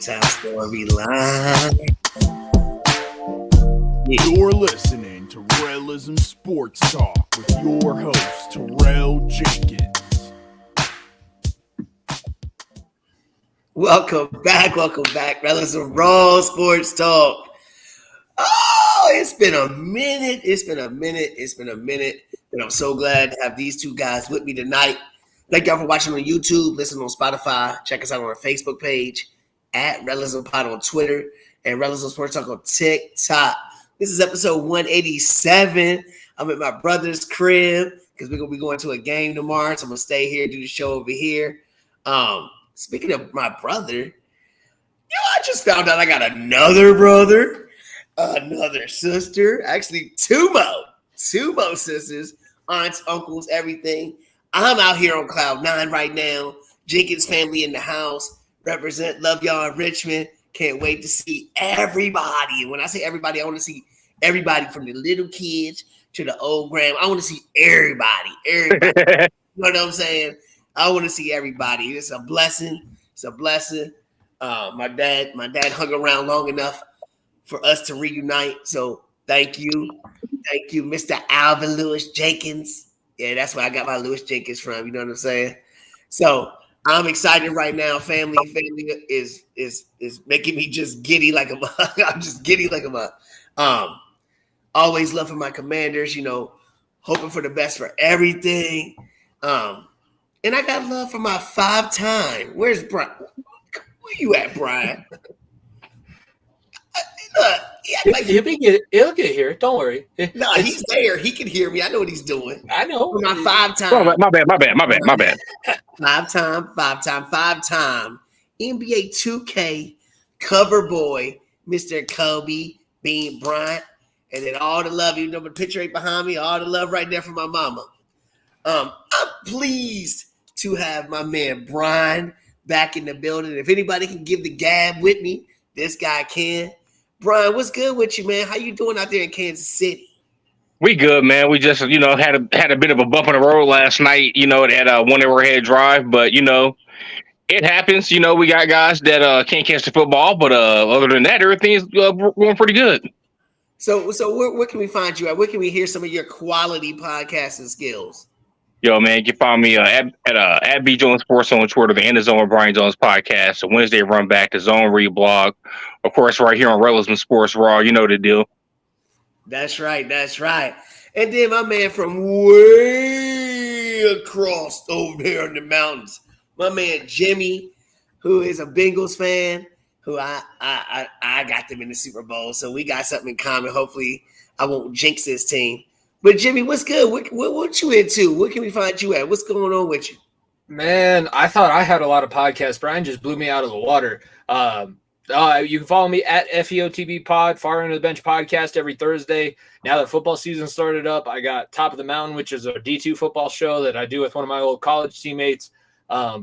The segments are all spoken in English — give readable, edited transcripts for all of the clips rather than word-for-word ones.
time storyline. You're listening to Rellism Sports Talk with your host, Terrell Jenkins. Welcome back. Rellism Raw Sports Talk. Oh, it's been a minute. And I'm so glad to have these two guys with me tonight. Thank y'all for watching on YouTube, listening on Spotify. Check us out on our Facebook page, at Rellism Pod on Twitter, and Rellism Sports Talk on TikTok. This is episode 187. I'm at my brother's crib because we're going to be going to a game tomorrow. So I'm going to stay here, do the show over here. Speaking of my brother, I just found out I got another brother, another sister, actually two more sisters, aunts, uncles, everything. I'm out here on Cloud 9 right now. Jenkins family in the house. Represent, love y'all in Richmond. Can't wait to see everybody. And when I say everybody, I want to see everybody from the little kids to the old grandma. I want to see everybody. You know what I'm saying? I want to see everybody. It's a blessing. My dad hung around long enough for us to reunite. So thank you, Mr. Alvin Lewis Jenkins. Yeah, that's where I got my Lewis Jenkins from. You know what I'm saying? So I'm excited right now. Family is making me just giddy like a mug. I'm just giddy like a mug. Always love for my commanders, hoping for the best for everything. And I got love for my 5-time. Where's Brian? Where you at, Brian? Look, he'll get here. Don't worry. No, he's there. He can hear me. I know what he's doing. I know. For my 5-time. My bad. 5-time NBA 2K cover boy, Mr. Kobe Bean Bryant. And then all the love, the picture right behind me, all the love right there for my mama. I'm pleased to have my man Brian back in the building. If anybody can give the gab with me, this guy can. Brian, what's good with you, man? How you doing out there in Kansas City? We good, man. We just, had a bit of a bump on the road last night. It had a 1 overhead drive, but it happens. We got guys that can't catch the football, but other than that, everything's going pretty good. So where can we find you at? Where can we hear some of your quality podcasting skills? Yo, man, you can find me at B Jones Sports on Twitter, the End of Zone with Brian Jones podcast, the Wednesday Run Back, the Zone Read blog, of course, right here on Rellism Sports Raw. You know the deal. That's right. And then my man from way across over there in the mountains, my man Jimmy, who is a Bengals fan, who I got them in the Super Bowl, so we got something in common. Hopefully, I won't jinx this team. But Jimmy, what's good? What you into? What can we find you at? What's going on with you? Man, I thought I had a lot of podcasts. Brian just blew me out of the water. You can follow me at FEOTB Pod, Far End of the Bench podcast every Thursday. Now that football season started up, I got Top of the Mountain, which is a D2 football show that I do with one of my old college teammates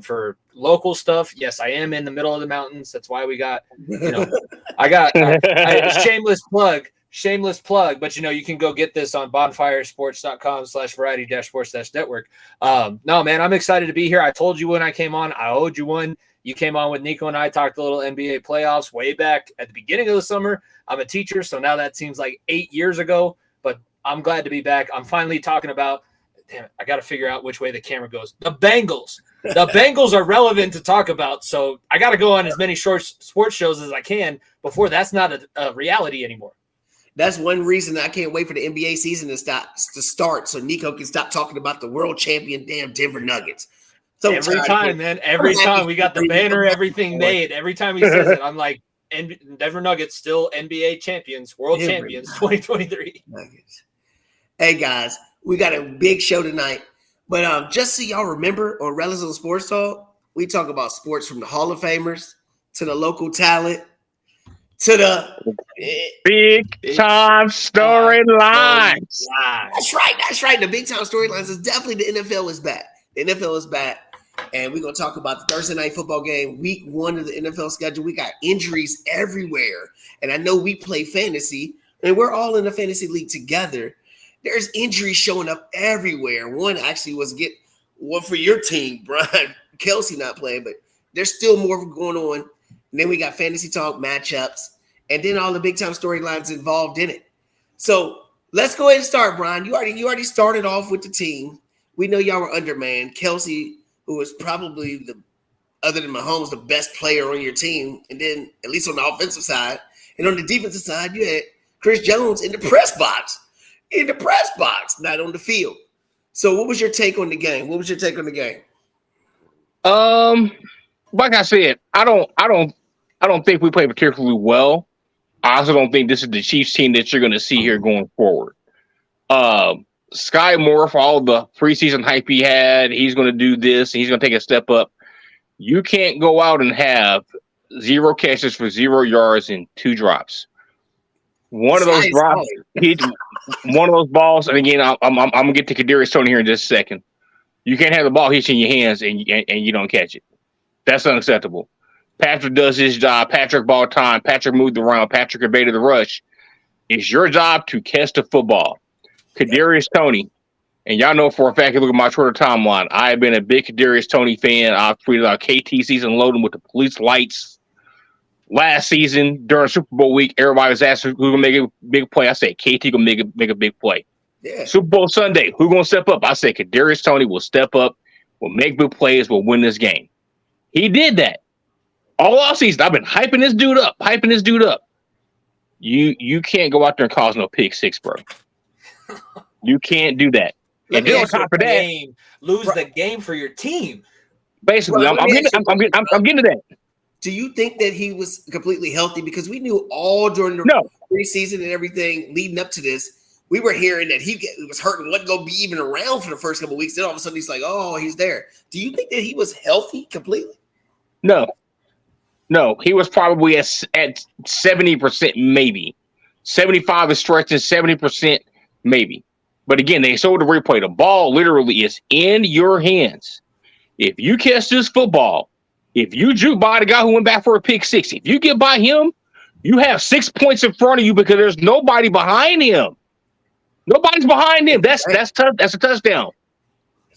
for local stuff. Yes, I am in the middle of the mountains. That's why we got, shameless plug, but you can go get this on bonfiresports.com/variety-sports-network. No, man, I'm excited to be here. I told you when I came on, I owed you one. You came on with Nico and I talked a little NBA playoffs way back at the beginning of the summer. I'm a teacher, so now that seems like 8 years ago, but I'm glad to be back. I'm finally talking about, damn it, I got to figure out which way the camera goes. The Bengals. The Bengals are relevant to talk about, so I got to go on as many short sports shows as I can before that's not a reality anymore. That's one reason I can't wait for the NBA season to start so Nico can stop talking about the world champion damn Denver Nuggets. So every time we got the banner, everything made. Every time he says it, I'm like, Denver Nuggets still NBA champions, world champions, 2023. Nuggets. Hey guys, we got a big show tonight, but just so y'all remember, on Rellism Sports Talk, we talk about sports from the Hall of Famers to the local talent to the big time storylines. That's right. The big time storylines is definitely the NFL is back. And we're going to talk about the Thursday night football game, week 1 of the NFL schedule. We got injuries everywhere. And I know we play fantasy, and we're all in the fantasy league together. There's injuries showing up everywhere. One actually was one for your team, Brian Kelsey not playing, but there's still more going on And then we got fantasy talk, matchups, and then all the big time storylines involved in it. So let's go ahead and start, Brian. You already started off with the team. We know y'all were undermanned. Kelsey, who was probably other than Mahomes, the best player on your team, and then at least on the offensive side, and on the defensive side, you had Chris Jones in the press box, not on the field. So, what was your take on the game? Like I said, I don't think we played particularly well. I also don't think this is the Chiefs team that you're going to see here going forward. Sky Moore, for all the preseason hype he had, he's going to do this, and he's going to take a step up. You can't go out and have 0 catches for 0 yards and 2 drops. One of those drops, one of those balls, and again, I'm gonna get to Kadarius Toney here in just a second. You can't have the ball hit you in your hands and you don't catch it. That's unacceptable. Patrick does his job. Patrick ball time. Patrick moved around. Patrick evaded the rush. It's your job to catch the football. Kadarius Toney, and y'all know for a fact, you look at my Twitter timeline, I have been a big Kadarius Toney fan. I've tweeted out KT season loading with the police lights. Last season, during Super Bowl week, everybody was asking who's going to make a big play. I said, KT going to make a big play. Yeah. Super Bowl Sunday, who's going to step up? I said, Kadarius Toney will step up, will make big plays, will win this game. He did that. All offseason, I've been hyping this dude up. You can't go out there and cause no pick six, bro. You can't do that. And then on top of that, lose the game for your team. Basically, I'm getting to that. Do you think that he was completely healthy? Because we knew all during the preseason and everything leading up to this, we were hearing that he was hurt and wasn't going to be even around for the first couple of weeks. Then all of a sudden he's like, oh, he's there. Do you think that he was healthy completely? No, he was probably at 70%, maybe 75 is stretching, 70% maybe. But again, they showed the replay. The ball literally is in your hands. If you catch this football, if you juke by the guy who went back for a pick six, if you get by him, you have 6 points in front of you because there's nobody behind him. Nobody's behind him. That's a touchdown.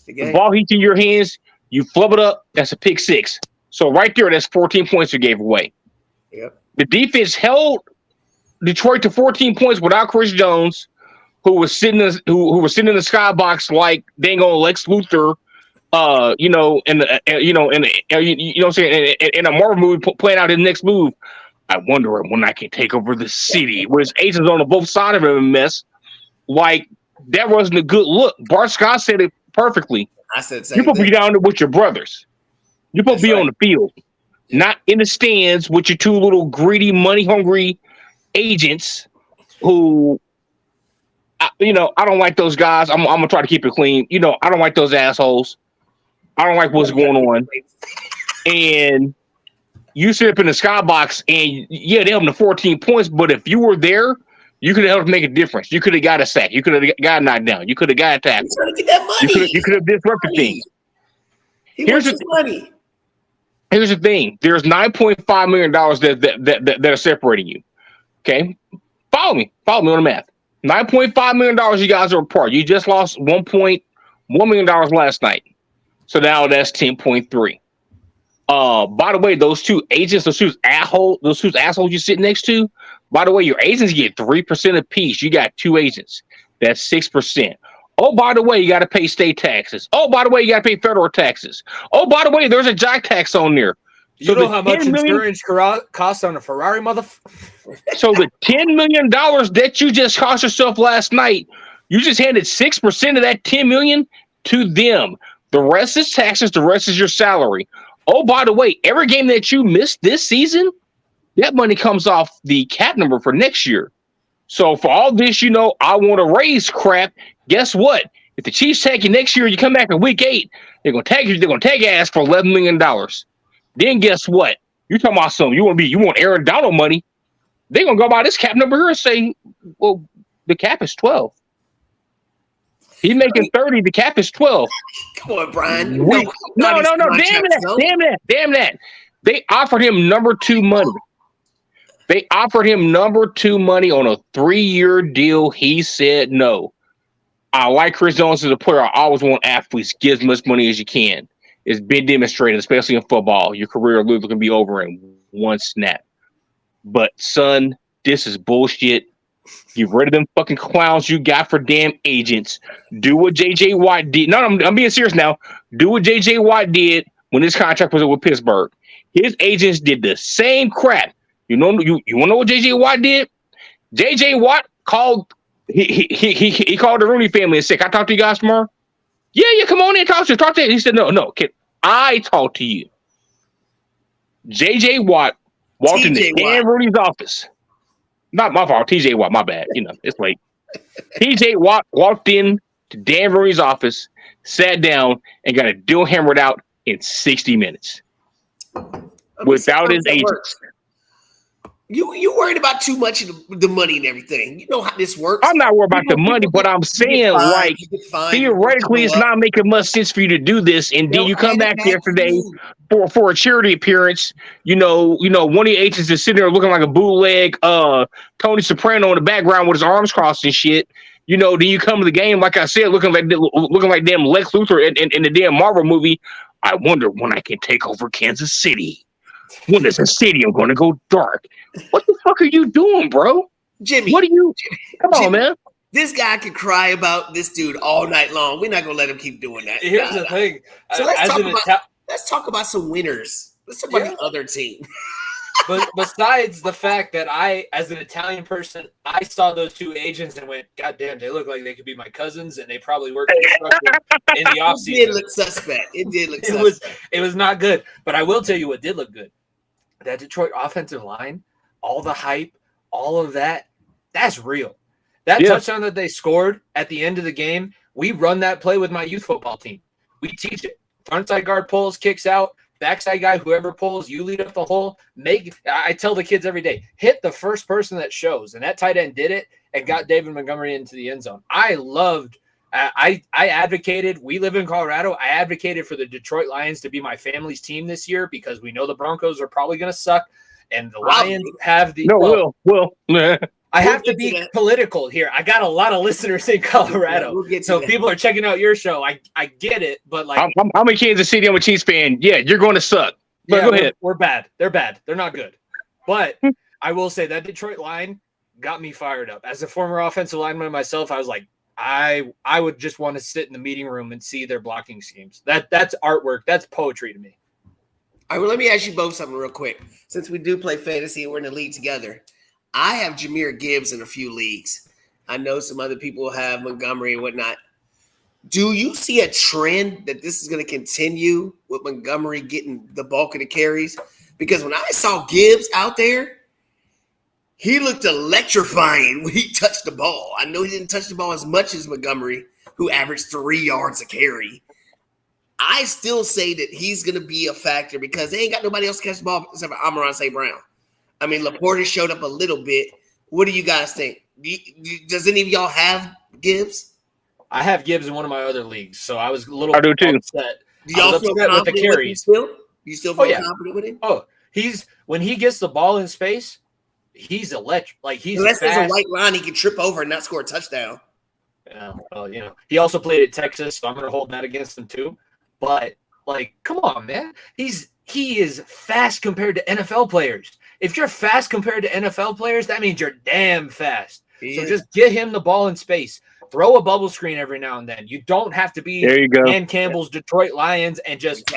The ball hits in your hands, you flub it up, that's a pick six. So right there, that's 14 points you gave away. Yep. The defense held Detroit to 14 points without Chris Jones, who was sitting in the skybox like dang on Lex Luthor. In a Marvel movie playing out his next move. I wonder when I can take over the city. Where his agents on both sides of him a mess. Like that wasn't a good look. Bart Scott said it perfectly. I said you're supposed to be down there with your brothers. You're supposed to be on the field, not in the stands with your two little greedy, money hungry agents who. I don't like those guys. I'm gonna try to keep it clean. I don't like those assholes. I don't like what's going on. And you sit up in the skybox and they helped him to 14 points, but if you were there, you could have helped make a difference. You could have got a sack. You could have got knocked down. You could have got a tackle. He's trying to get that money. You could have disrupted things. Here's the money. Here's the thing. There's $9.5 million that are separating you. Okay? Follow me on the math. $9.5 million you guys are apart. You just lost $1.1 million last night. So now that's 10.3. By the way, those two agents, those two assholes you sit next to, by the way, your agents get 3% apiece. You got 2 agents. That's 6%. Oh, by the way, you got to pay state taxes. Oh, by the way, you got to pay federal taxes. Oh, by the way, there's a jack tax on there. You know how much insurance costs on a Ferrari, motherfucker? So the $10 million that you just cost yourself last night, you just handed 6% of that $10 million to them. The rest is taxes. The rest is your salary. Oh, by the way, every game that you missed this season, that money comes off the cap number for next year. So for all this, I want to raise crap. Guess what? If the Chiefs tag you next year, you come back in week 8, they're gonna tag you. They're gonna tag your ass for $11 million. Then guess what? You're talking about something. You want Aaron Donald money? They're gonna go by this cap number here and say, well, the cap is 12. He's making 30. The cap is 12. Come on, Brian. No. Damn that. They offered him number 2 money. They offered him number 2 money on a 3-year deal. He said no. I like Chris Jones as a player. I always want athletes get as much money as you can. It's been demonstrated, especially in football. Your career literally can be over in one snap. But son, this is bullshit. Get rid of them fucking clowns you got for damn agents. Do what JJ Watt did. No, I'm being serious now. Do what JJ Watt did when his contract was with Pittsburgh. His agents did the same crap. You want to know what JJ Watt did? JJ Watt called he called the Rooney family and said, "Can I talk to you guys tomorrow?" Yeah, come on in, talk to you. He said, "No, can I talk to you?" JJ Watt walked into Dan Rooney's office. Not my fault. TJ Watt, my bad. It's late. TJ Watt walked in to Dan Rooney's office, sat down, and got a deal hammered out in 60 minutes without his agents. You worried about too much of the money and everything. You know how this works. I'm not worried about the money, but I'm saying, theoretically, it's not making much sense for you to do this. And then you come back yesterday for a charity appearance. One of your agents is sitting there looking like a bootleg Tony Soprano in the background with his arms crossed and shit. Then you come to the game, like I said, looking like damn Lex Luthor in the damn Marvel movie. I wonder when I can take over Kansas City. When is the stadium going to go dark? What the fuck are you doing, bro? Jimmy. Come on, man. This guy could cry about this dude all night long. We're not going to let him keep doing that. Here's the thing. So let's talk about some winners. Let's talk about the other team. But besides the fact that I, as an Italian person, I saw those two agents and went, God damn, they look like they could be my cousins, and they probably worked in the offseason. It did look suspect. It was not good. But I will tell you what did look good. That Detroit offensive line, all the hype, all of that, that's real. That touchdown that they scored at the end of the game, we run that play with my youth football team. We teach it. Frontside guard pulls, kicks out. Backside guy, whoever pulls, you lead up the hole. I tell the kids every day, hit the first person that shows. And that tight end did it and got David Montgomery into the end zone. I advocated, we live in Colorado, I advocated for the Detroit Lions to be my family's team this year because we know the Broncos are probably going to suck. And the Lions have the... I have to be political here. I got a lot of listeners in Colorado. So people are checking out your show. I get it, but like... I'm in Kansas City. I'm a Chiefs fan. Yeah, you're going to suck. But go ahead. We're bad. They're bad. They're not good. But I will say that Detroit line got me fired up. As a former offensive lineman myself, I was like, I would just want to sit in the meeting room and see their blocking schemes. That's artwork. That's poetry to me. All right, well, let me ask you both something real quick. Since we do play fantasy and we're in the league together, I have Jahmyr Gibbs in a few leagues. I know some other people have Montgomery and whatnot. Do you see a trend that this is going to continue with Montgomery getting the bulk of the carries? Because when I saw Gibbs out there, he looked electrifying when he touched the ball. I know he didn't touch the ball as much as Montgomery, who averaged 3 yards a carry. I still say that he's going to be a factor because they ain't got nobody else to catch the ball except for Amon-Ra St. Brown. I mean, Laporta showed up a little bit. What do you guys think? Does any of y'all have Gibbs? I have Gibbs in one of my other leagues, so I was a little upset. Do y'all feel confident with the carries? You still feel confident with him? Oh, when he gets the ball in space, he's electric. Like unless there's a white line, he can trip over and not score a touchdown. Yeah, well, he also played at Texas, so I'm going to hold that against him too. But like, come on, man, he is fast compared to NFL players. If you're fast compared to NFL players, that means you're damn fast. So just get him the ball in space. Throw a bubble screen every now and then. You don't have to be Dan Campbell's Detroit Lions and just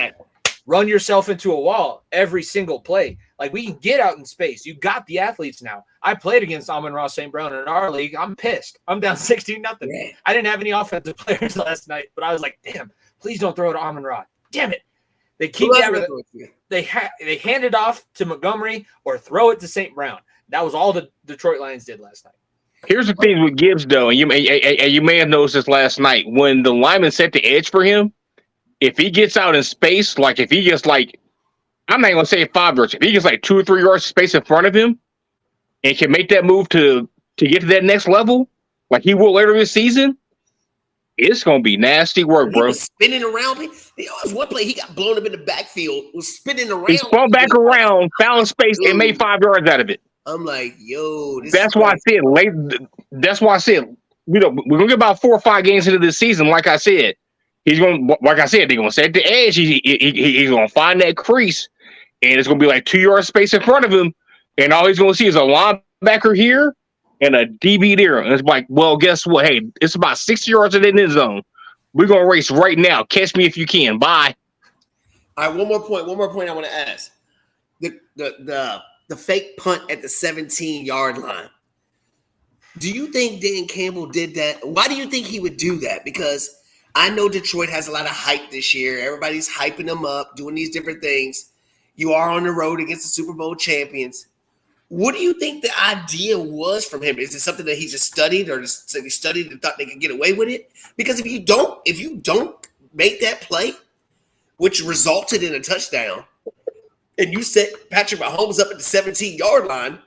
run yourself into a wall every single play. Like, we can get out in space. You got the athletes now. I played against Amon-Ra St. Brown in our league. I'm pissed. I'm down 16-0. Yeah. I didn't have any offensive players last night, but I was like, damn, please don't throw it to Amon-Ra. Damn it. They keep they hand it off to Montgomery or throw it to St. Brown. That was all the Detroit Lions did last night. Here's the thing with Gibbs, though, and you may have noticed this last night. When the lineman set the edge for him, if he gets out in space, like if he gets like, I'm not even going to say 5 yards, if he gets like 2 or 3 yards space in front of him and can make that move to get to that next level, like he will later this season, it's going to be nasty work, bro. He was spinning around. There was one play, he got blown up in the backfield, was spinning around. He spun back around, found space, and made 5 yards out of it. I'm like, yo. That's why I said, we're gonna get about 4 or 5 games into this season. Like I said, they're gonna set the edge. He's gonna find that crease, and it's going to be like 2 yard space in front of him, and all he's going to see is a linebacker here and a DB there. And it's like, well, guess what? Hey, it's about 60 yards in the end zone. We're going to race right now. Catch me if you can. Bye. All right, one more point I want to ask. The fake punt at the 17-yard line. Do you think Dan Campbell did that? Why do you think he would do that? Because I know Detroit has a lot of hype this year. Everybody's hyping them up, doing these different things. You are on the road against the Super Bowl champions. What do you think the idea was from him? Is it something that he just studied, or just he studied and thought they could get away with it? Because if you don't make that play, which resulted in a touchdown, and you set Patrick Mahomes up at the 17-yard line,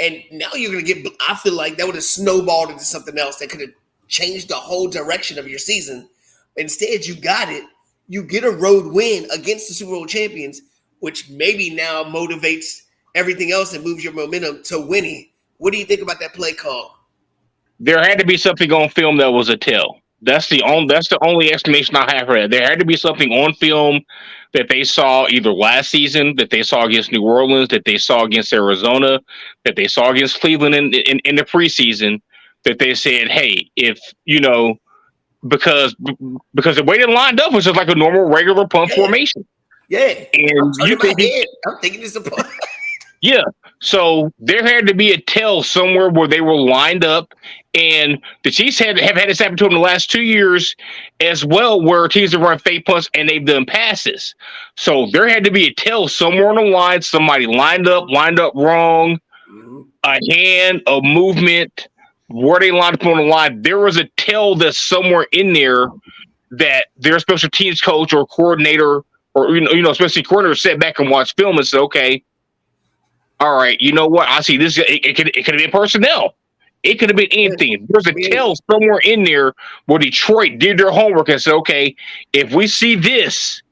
and now you're going to get – I feel like that would have snowballed into something else that could have changed the whole direction of your season. Instead, you got it. You get a road win against the Super Bowl champions, which maybe now motivates everything else and moves your momentum to winning. What do you think about that play call? There had to be something on film that was a tell. That's the only explanation I have for that. There had to be something on film that they saw either last season, that they saw against New Orleans, that they saw against Arizona, that they saw against Cleveland in the preseason, that they said, hey, if, because the way they lined up was just like a normal regular punt formation. Yeah. And I'm thinking it's a punt. Yeah. So there had to be a tell somewhere where they were lined up, and the Chiefs have had this happen to them the last 2 years as well, where teams have run fake punts and they've done passes. So there had to be a tell somewhere on the line. Somebody lined up wrong, a hand, a movement, where they lined up on the line. There was a tell that's somewhere in there that their special teams coach or coordinator, or especially coordinator, sat back and watched film and said, okay, all right, you know what? I see this. It could have been personnel. It could have been anything. There's a tell somewhere in there where Detroit did their homework and said, okay, if we see this,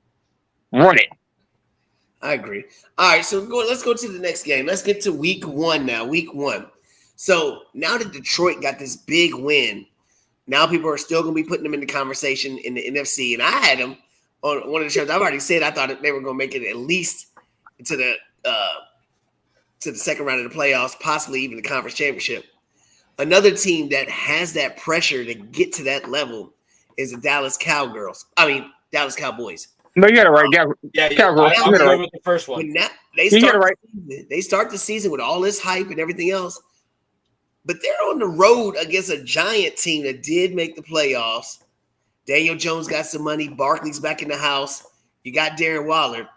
run it. I agree. All right, so let's go to the next game. Let's get to week 1 now. Week 1. So now that Detroit got this big win, now people are still going to be putting them in the conversation in the NFC. And I had them on one of the shows. I've already said I thought they were going to make it at least to the second round of the playoffs, possibly even the conference championship. Another team that has that pressure to get to that level is the Dallas Cowboys. No, you got it right. Cowgirls. I'm good with the first one. They start the season with all this hype and everything else, but they're on the road against a giant team that did make the playoffs. Daniel Jones got some money. Barkley's back in the house. You got Darren Waller.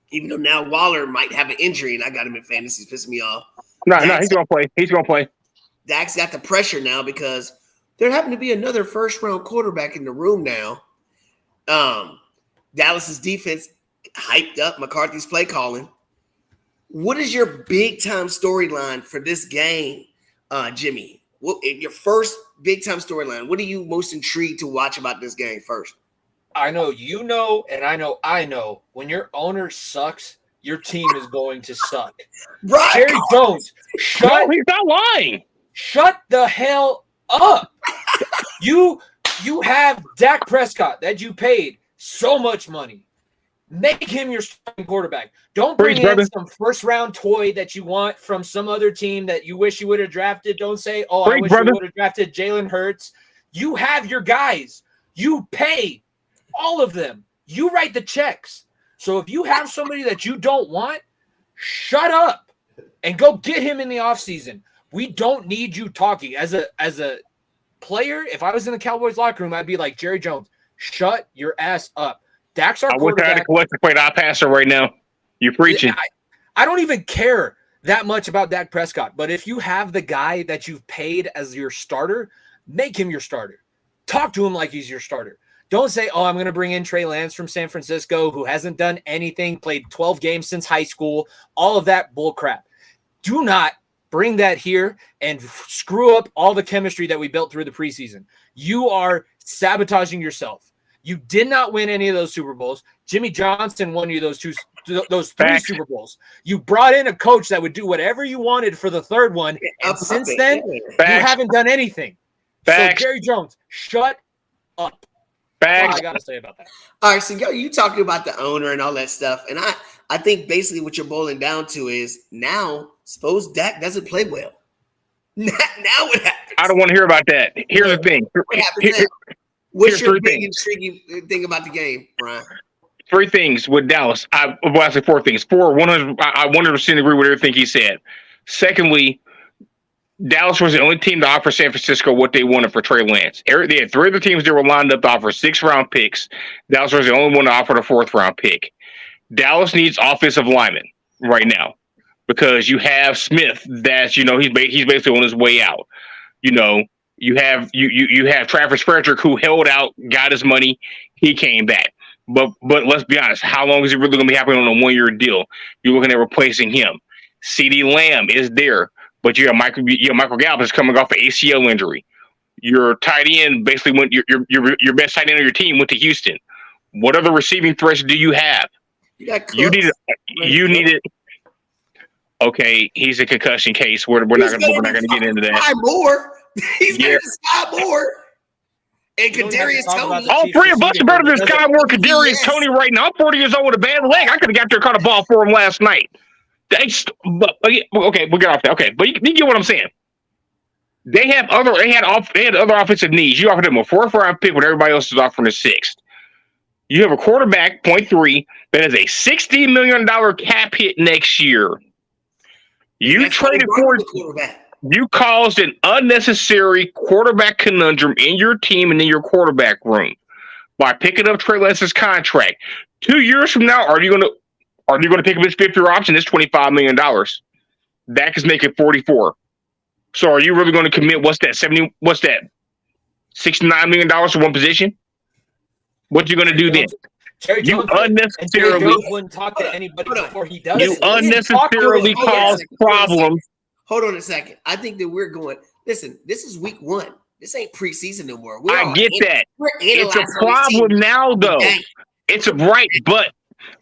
Even though now Waller might have an injury, and I got him in fantasy, it's pissing me off. No, he's going to play. He's going to play. Dak's got the pressure now because there happened to be another first-round quarterback in the room now. Dallas's defense hyped up. McCarthy's play calling. What is your big-time storyline for this game, Jimmy? Your first big-time storyline. What are you most intrigued to watch about this game first? I know and I know when your owner sucks, your team is going to suck. Right. Jerry Jones, he's not lying. Shut the hell up. You have Dak Prescott that you paid so much money. Make him your starting quarterback. Don't bring in some first-round toy that you want from some other team that you wish you would have drafted. Don't say, I wish you would have drafted Jalen Hurts. You have your guys. You pay all of them. You write the checks. So if you have somebody that you don't want, shut up and go get him in the offseason. We don't need you talking. As a player, if I was in the Cowboys locker room, I'd be like, Jerry Jones, shut your ass up. Dak's our quarterback. I wish I had a collector plate passer right now. You're preaching. I don't even care that much about Dak Prescott, but if you have the guy that you've paid as your starter, make him your starter. Talk to him like he's your starter. Don't say, I'm going to bring in Trey Lance from San Francisco who hasn't done anything, played 12 games since high school, all of that bull crap. Do not bring that here and screw up all the chemistry that we built through the preseason. You are sabotaging yourself. You did not win any of those Super Bowls. Jimmy Johnson won you those three Super Bowls. You brought in a coach that would do whatever you wanted for the third one, and since then, you haven't done anything. So, Jerry Jones, shut up. That's all I got to say about that. All right, so you talking about the owner and all that stuff, and I think basically what you're boiling down to is now suppose Dak doesn't play well. Now what happens? I don't want to hear about that. Here's the thing. What happens now? What's your big intriguing thing about the game, Brian? 3 things with Dallas. I say 4 things. 100%, I 100% agree with everything he said. Secondly, Dallas was the only team to offer San Francisco what they wanted for Trey Lance. They had 3 other teams that were lined up to offer 6th-round picks. Dallas was the only one to offer the 4th-round pick. Dallas needs offensive linemen right now because you have Smith. That's he's basically on his way out. You have Travis Frederick who held out, got his money, he came back. But let's be honest, how long is it really going to be happening on a 1-year deal? You're looking at replacing him. CeeDee Lamb is there, but you have Michael Gallup is coming off an ACL injury. Your tight end basically went. Your best tight end on your team went to Houston. What other receiving threats do you have? You need it. Okay, he's a concussion case. We're not going to get into that. Sky Moore. He's better than Sky Moore. And Kadarius Toney. All 3 of us are better than Sky Moore, Kadarius Toney right now. I'm 40 years old with a bad leg. I could have got there and caught a ball for him last night. Okay, we'll get off that. Okay, but you get what I'm saying. They had other offensive needs. You offered them a 4th-round pick when everybody else is offering a 6th. You have a quarterback, 0.3, that has a $60 million cap hit next year. You traded for the quarterback. You caused an unnecessary quarterback conundrum in your team and in your quarterback room by picking up Trey Lance's contract. 2 years from now, are you going to pick up his 5th-year option? It's $25 million. Dak is making 44. So are you really going to commit? What's that? $69 million for one position? What you going to do then? You unnecessarily wouldn't talk to anybody before he does. You unnecessarily cause problems. Hold on a second. I think that we're going. Listen, this is week 1. This ain't preseason no more. I get that. It's a problem now, though. It's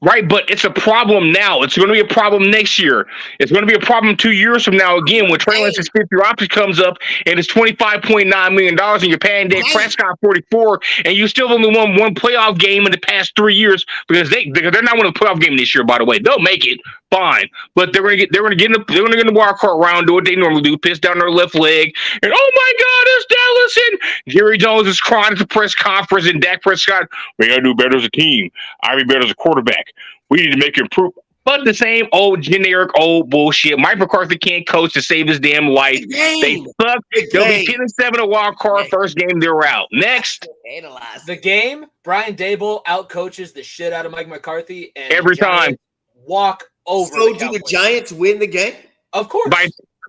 but it's a problem now. It's going to be a problem next year. It's going to be a problem 2 years from now again when Trey Lance's 5th-year option comes up and it's $25.9 million and you're paying Dak Prescott 44 and you still only won 1 playoff game in the past 3 years because they're not winning a playoff game this year. By the way, they'll make it fine, but they're going to get in the wild card round, do what they normally do, piss down their left leg, and oh my God, it's Dallas, and Jerry Jones is crying at the press conference, and Dak Prescott, we got to do better as a team. I be better as a quarterback. We need to make improvement. But the same old generic old bullshit. Mike McCarthy can't coach to save his damn life. They suck. They'll be 10-7 a wild card. First game they're out. Next. Analyze the game. Brian Daboll outcoaches the shit out of Mike McCarthy, and every time walk over. So do the Giants win the game? Of course.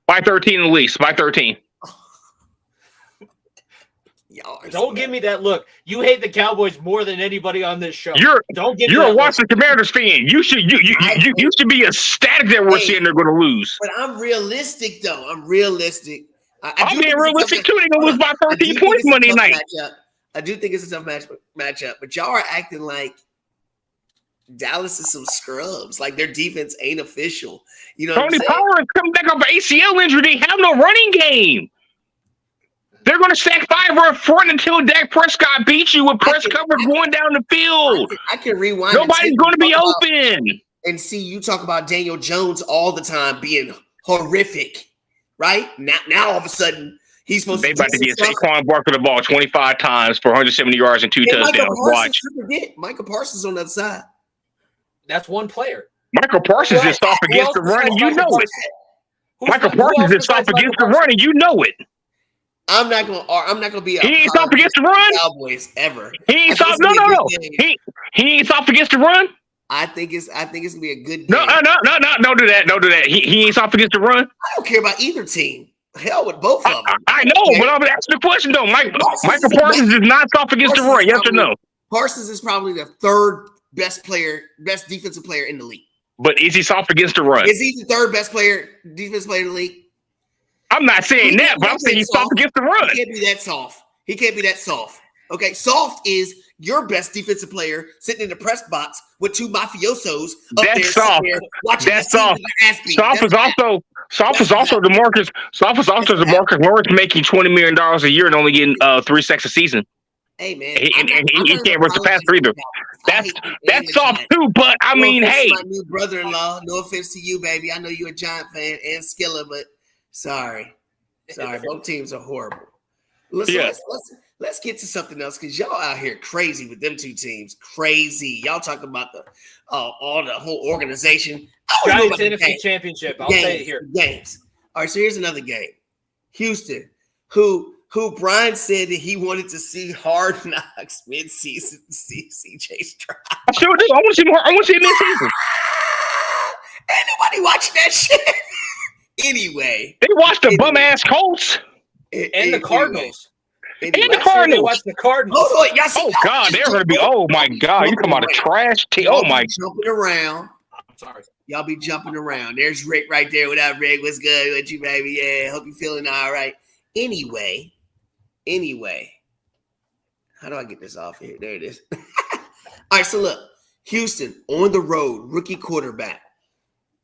By 13 at least. By 13. Don't give me that look. You hate the Cowboys more than anybody on this show. You're a Washington Commanders fan. You should be ecstatic that we're saying they're going to lose. But I'm realistic, though. I'm realistic. I'm being realistic too. They're going to lose by 13 points Monday night. I do think it's a tough matchup, but y'all are acting like Dallas is some scrubs. Like their defense ain't official. You know, Tony Pollard is coming back off an ACL injury. They have no running game. They're going to stack 5 up front until Dak Prescott beats you with press coverage going down the field. I can rewind. Nobody's going to be open. And see, you talk about Daniel Jones all the time being horrific, right? Now all of a sudden, he's supposed to get Saquon Barkley the ball 25 times for 170 yards and 2 touchdowns. Watch. Michael Parsons on the other side. That's one player. Michael Parsons is soft against the run, and you know it. Michael Parsons is soft against the run, and you know it. I'm not gonna be. He ain't soft against the run. Cowboys ever. He ain't soft. No. He ain't soft against the run. I think it's gonna be a good game. No. Don't do that. Don't do that. He ain't soft against the run. I don't care about either team. Hell with both of them. I know, but I'm asking the question though. Michael Parsons is not soft against the run. Yes or no? Parsons is probably the 3rd best defensive player in the league. But is he soft against the run? Is he the 3rd best defensive player in the league? I'm not saying that, but I'm saying he's soft against the run. He can't be that soft. Okay, soft is your best defensive player sitting in the press box with 2 mafiosos up there. That's soft. That's soft. Soft is also DeMarcus Lawrence making $20 million a year and only getting 3 sacks a season. Hey man, He can't rush the passer either. That's soft too, but I mean, hey. My new brother-in-law. No offense to you, baby. I know you're a Giant fan and Skilla, but sorry. Both teams are horrible. Let's get to something else because y'all out here crazy with them two teams. Crazy. Y'all talking about the whole organization. Giants NFC Championship. I'll say it here. Games. All right, so here's another game. Houston, who Brian said that he wanted to see Hard Knocks mid-season to see CJ Stroud. I sure do. I want to see him mid-season. Ain't nobody watching that shit. Anyway. They watched the bum-ass Colts. And the Cardinals. And the Cardinals. They watched the Cardinals. Oh, God. They're going to be, oh, my God. You're talking about a trash team. Oh, my. Jumping around. I'm sorry. Y'all be jumping around. There's Rick right there. What up, Rick? What's good with you, baby? Yeah, hope you're feeling all right. Anyway, how do I get this off here? There it is. All right, so look, Houston on the road, rookie quarterback.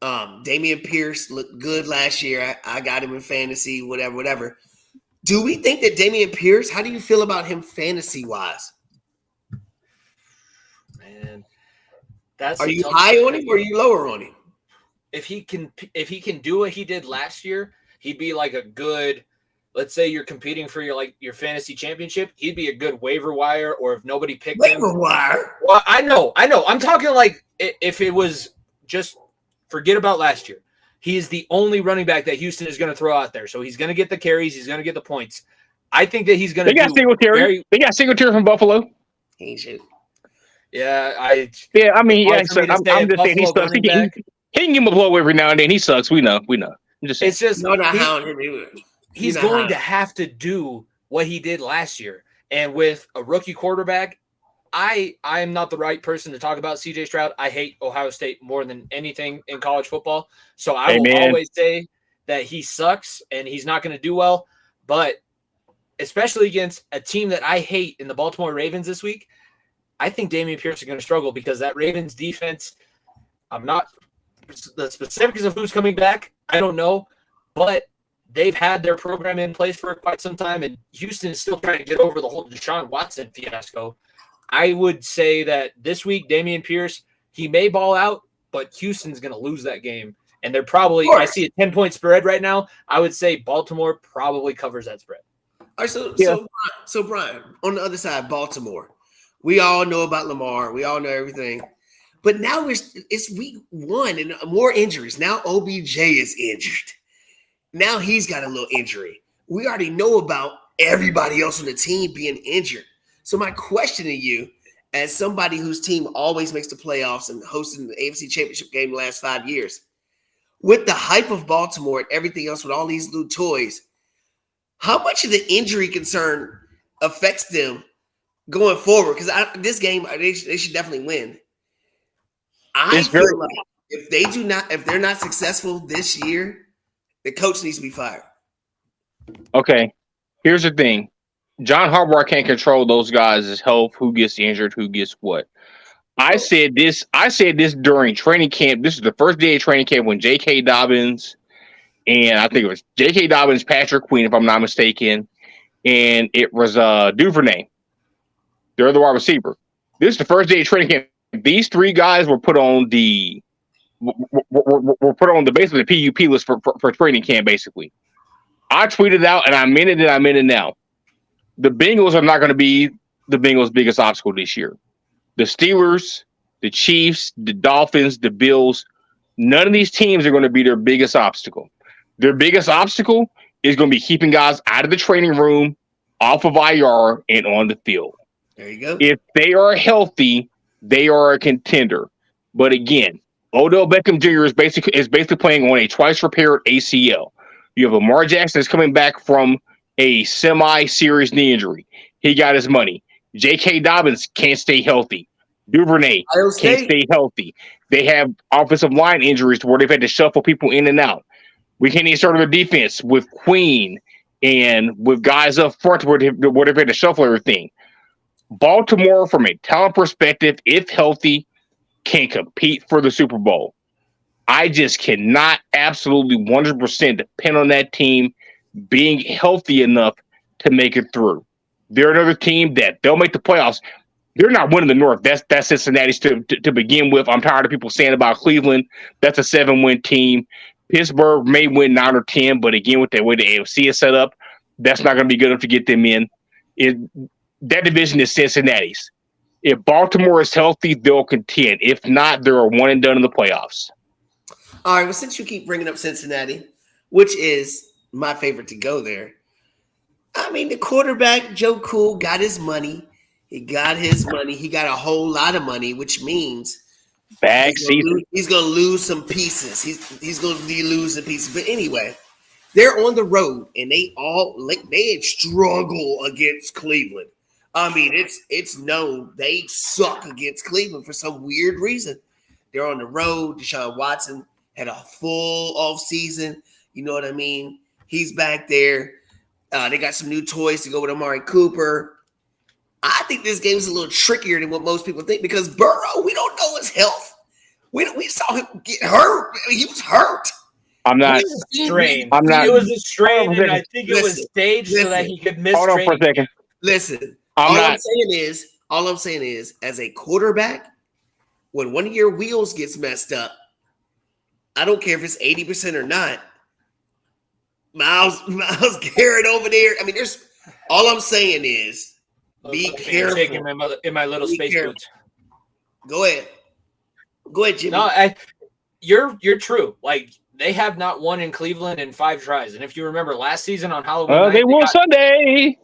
Dameon Pierce looked good last year. I got him in fantasy, whatever. Do we think that Dameon Pierce, how do you feel about him fantasy-wise? Man, are you high on him or are you lower on him? If he can do what he did last year, he'd be like a good. Let's say you're competing for your fantasy championship. He'd be a good waiver wire, or if nobody picked him. Waiver wire. Well, I know. I'm talking like if it was just forget about last year. He is the only running back that Houston is going to throw out there, so he's going to get the carries. He's going to get the points. I think that he's going to. They got Singletary. They got Singletary from Buffalo. He ain't shit. Yeah, I'm just saying he sucks. He can give him a blow every now and then. He sucks. We know. It's just no, not how him. He's going to have to do what he did last year. And with a rookie quarterback, I am not the right person to talk about CJ Stroud. I hate Ohio State more than anything in college football. So I will always say that he sucks and he's not going to do well. But especially against a team that I hate in the Baltimore Ravens this week, I think Dameon Pierce is going to struggle because that Ravens defense, I'm not the specifics of who's coming back. I don't know, but they've had their program in place for quite some time, and Houston is still trying to get over the whole Deshaun Watson fiasco. I would say that this week, Dameon Pierce, he may ball out, but Houston's going to lose that game. And they're probably, I see a 10-point spread right now. I would say Baltimore probably covers that spread. All right, so Brian, on the other side, Baltimore. We all know about Lamar. We all know everything. But now it's week 1 and more injuries. Now OBJ is injured. Now he's got a little injury. We already know about everybody else on the team being injured. So my question to you, as somebody whose team always makes the playoffs and hosted the AFC Championship game the last 5 years, with the hype of Baltimore and everything else with all these new toys, how much of the injury concern affects them going forward? Because this game, they should definitely win. I feel like if they're not successful this year, the coach needs to be fired. Okay, here's the thing. John Harbaugh can't control those guys' health, who gets injured, who gets what. I said this during training camp. This is the first day of training camp when J.K. Dobbins and I think it was J.K. Dobbins, Patrick Queen, if I'm not mistaken, and it was Duvernay. They're the wide receiver. This is the first day of training camp. These 3 guys were put on the basically the PUP list for training camp. Basically, I tweeted out and I meant it and I meant it now. The Bengals are not going to be the Bengals' biggest obstacle this year. The Steelers, the Chiefs, the Dolphins, the Bills, none of these teams are going to be their biggest obstacle. Their biggest obstacle is going to be keeping guys out of the training room, off of IR, and on the field. There you go. If they are healthy, they are a contender. But again, Odell Beckham Jr. is basically playing on a twice-repaired ACL. You have Lamar Jackson that's coming back from a semi-serious knee injury. He got his money. J.K. Dobbins can't stay healthy. Duvernay can't stay healthy. They have offensive line injuries to where they've had to shuffle people in and out. We can't even start with a defense with Queen and with guys up front where they've had to shuffle everything. Baltimore, from a talent perspective, if healthy, can compete for the Super Bowl. I just cannot absolutely 100% depend on that team being healthy enough to make it through. They're another team that they'll make the playoffs. They're not winning the North. That's Cincinnati's to begin with. I'm tired of people saying about Cleveland. That's a 7-win team. Pittsburgh may win 9 or 10, but again, with the way the AFC is set up, that's not going to be good enough to get them in. That division is Cincinnati's. If Baltimore is healthy, they'll contend. If not, they're a one and done in the playoffs. All right. Well, since you keep bringing up Cincinnati, which is my favorite to go there, I mean, the quarterback, Joe Cool, got his money. He got his money. He got a whole lot of money, which means he's going to lose some pieces. He's going to be losing pieces. But anyway, they're on the road, and they struggle against Cleveland. I mean, it's known they suck against Cleveland for some weird reason. They're on the road. Deshaun Watson had a full off season. You know what I mean? He's back there. They got some new toys to go with Amari Cooper. I think this game is a little trickier than what most people think because Burrow, we don't know his health. We saw him get hurt. I mean, he was hurt. I'm not. It was a strain. I'm not. It was a strain, and I think it was staged so that he could miss. Hold on for a second. Listen, all I'm saying is, as a quarterback, when one of your wheels gets messed up, I don't care if it's 80% or not. Miles Garrett over there. I mean, all I'm saying is be careful. In my little space boots. Go ahead, Jimmy. No, you're true. Like they have not won in Cleveland in 5 tries, and if you remember last season on Halloween, night, they won Sunday.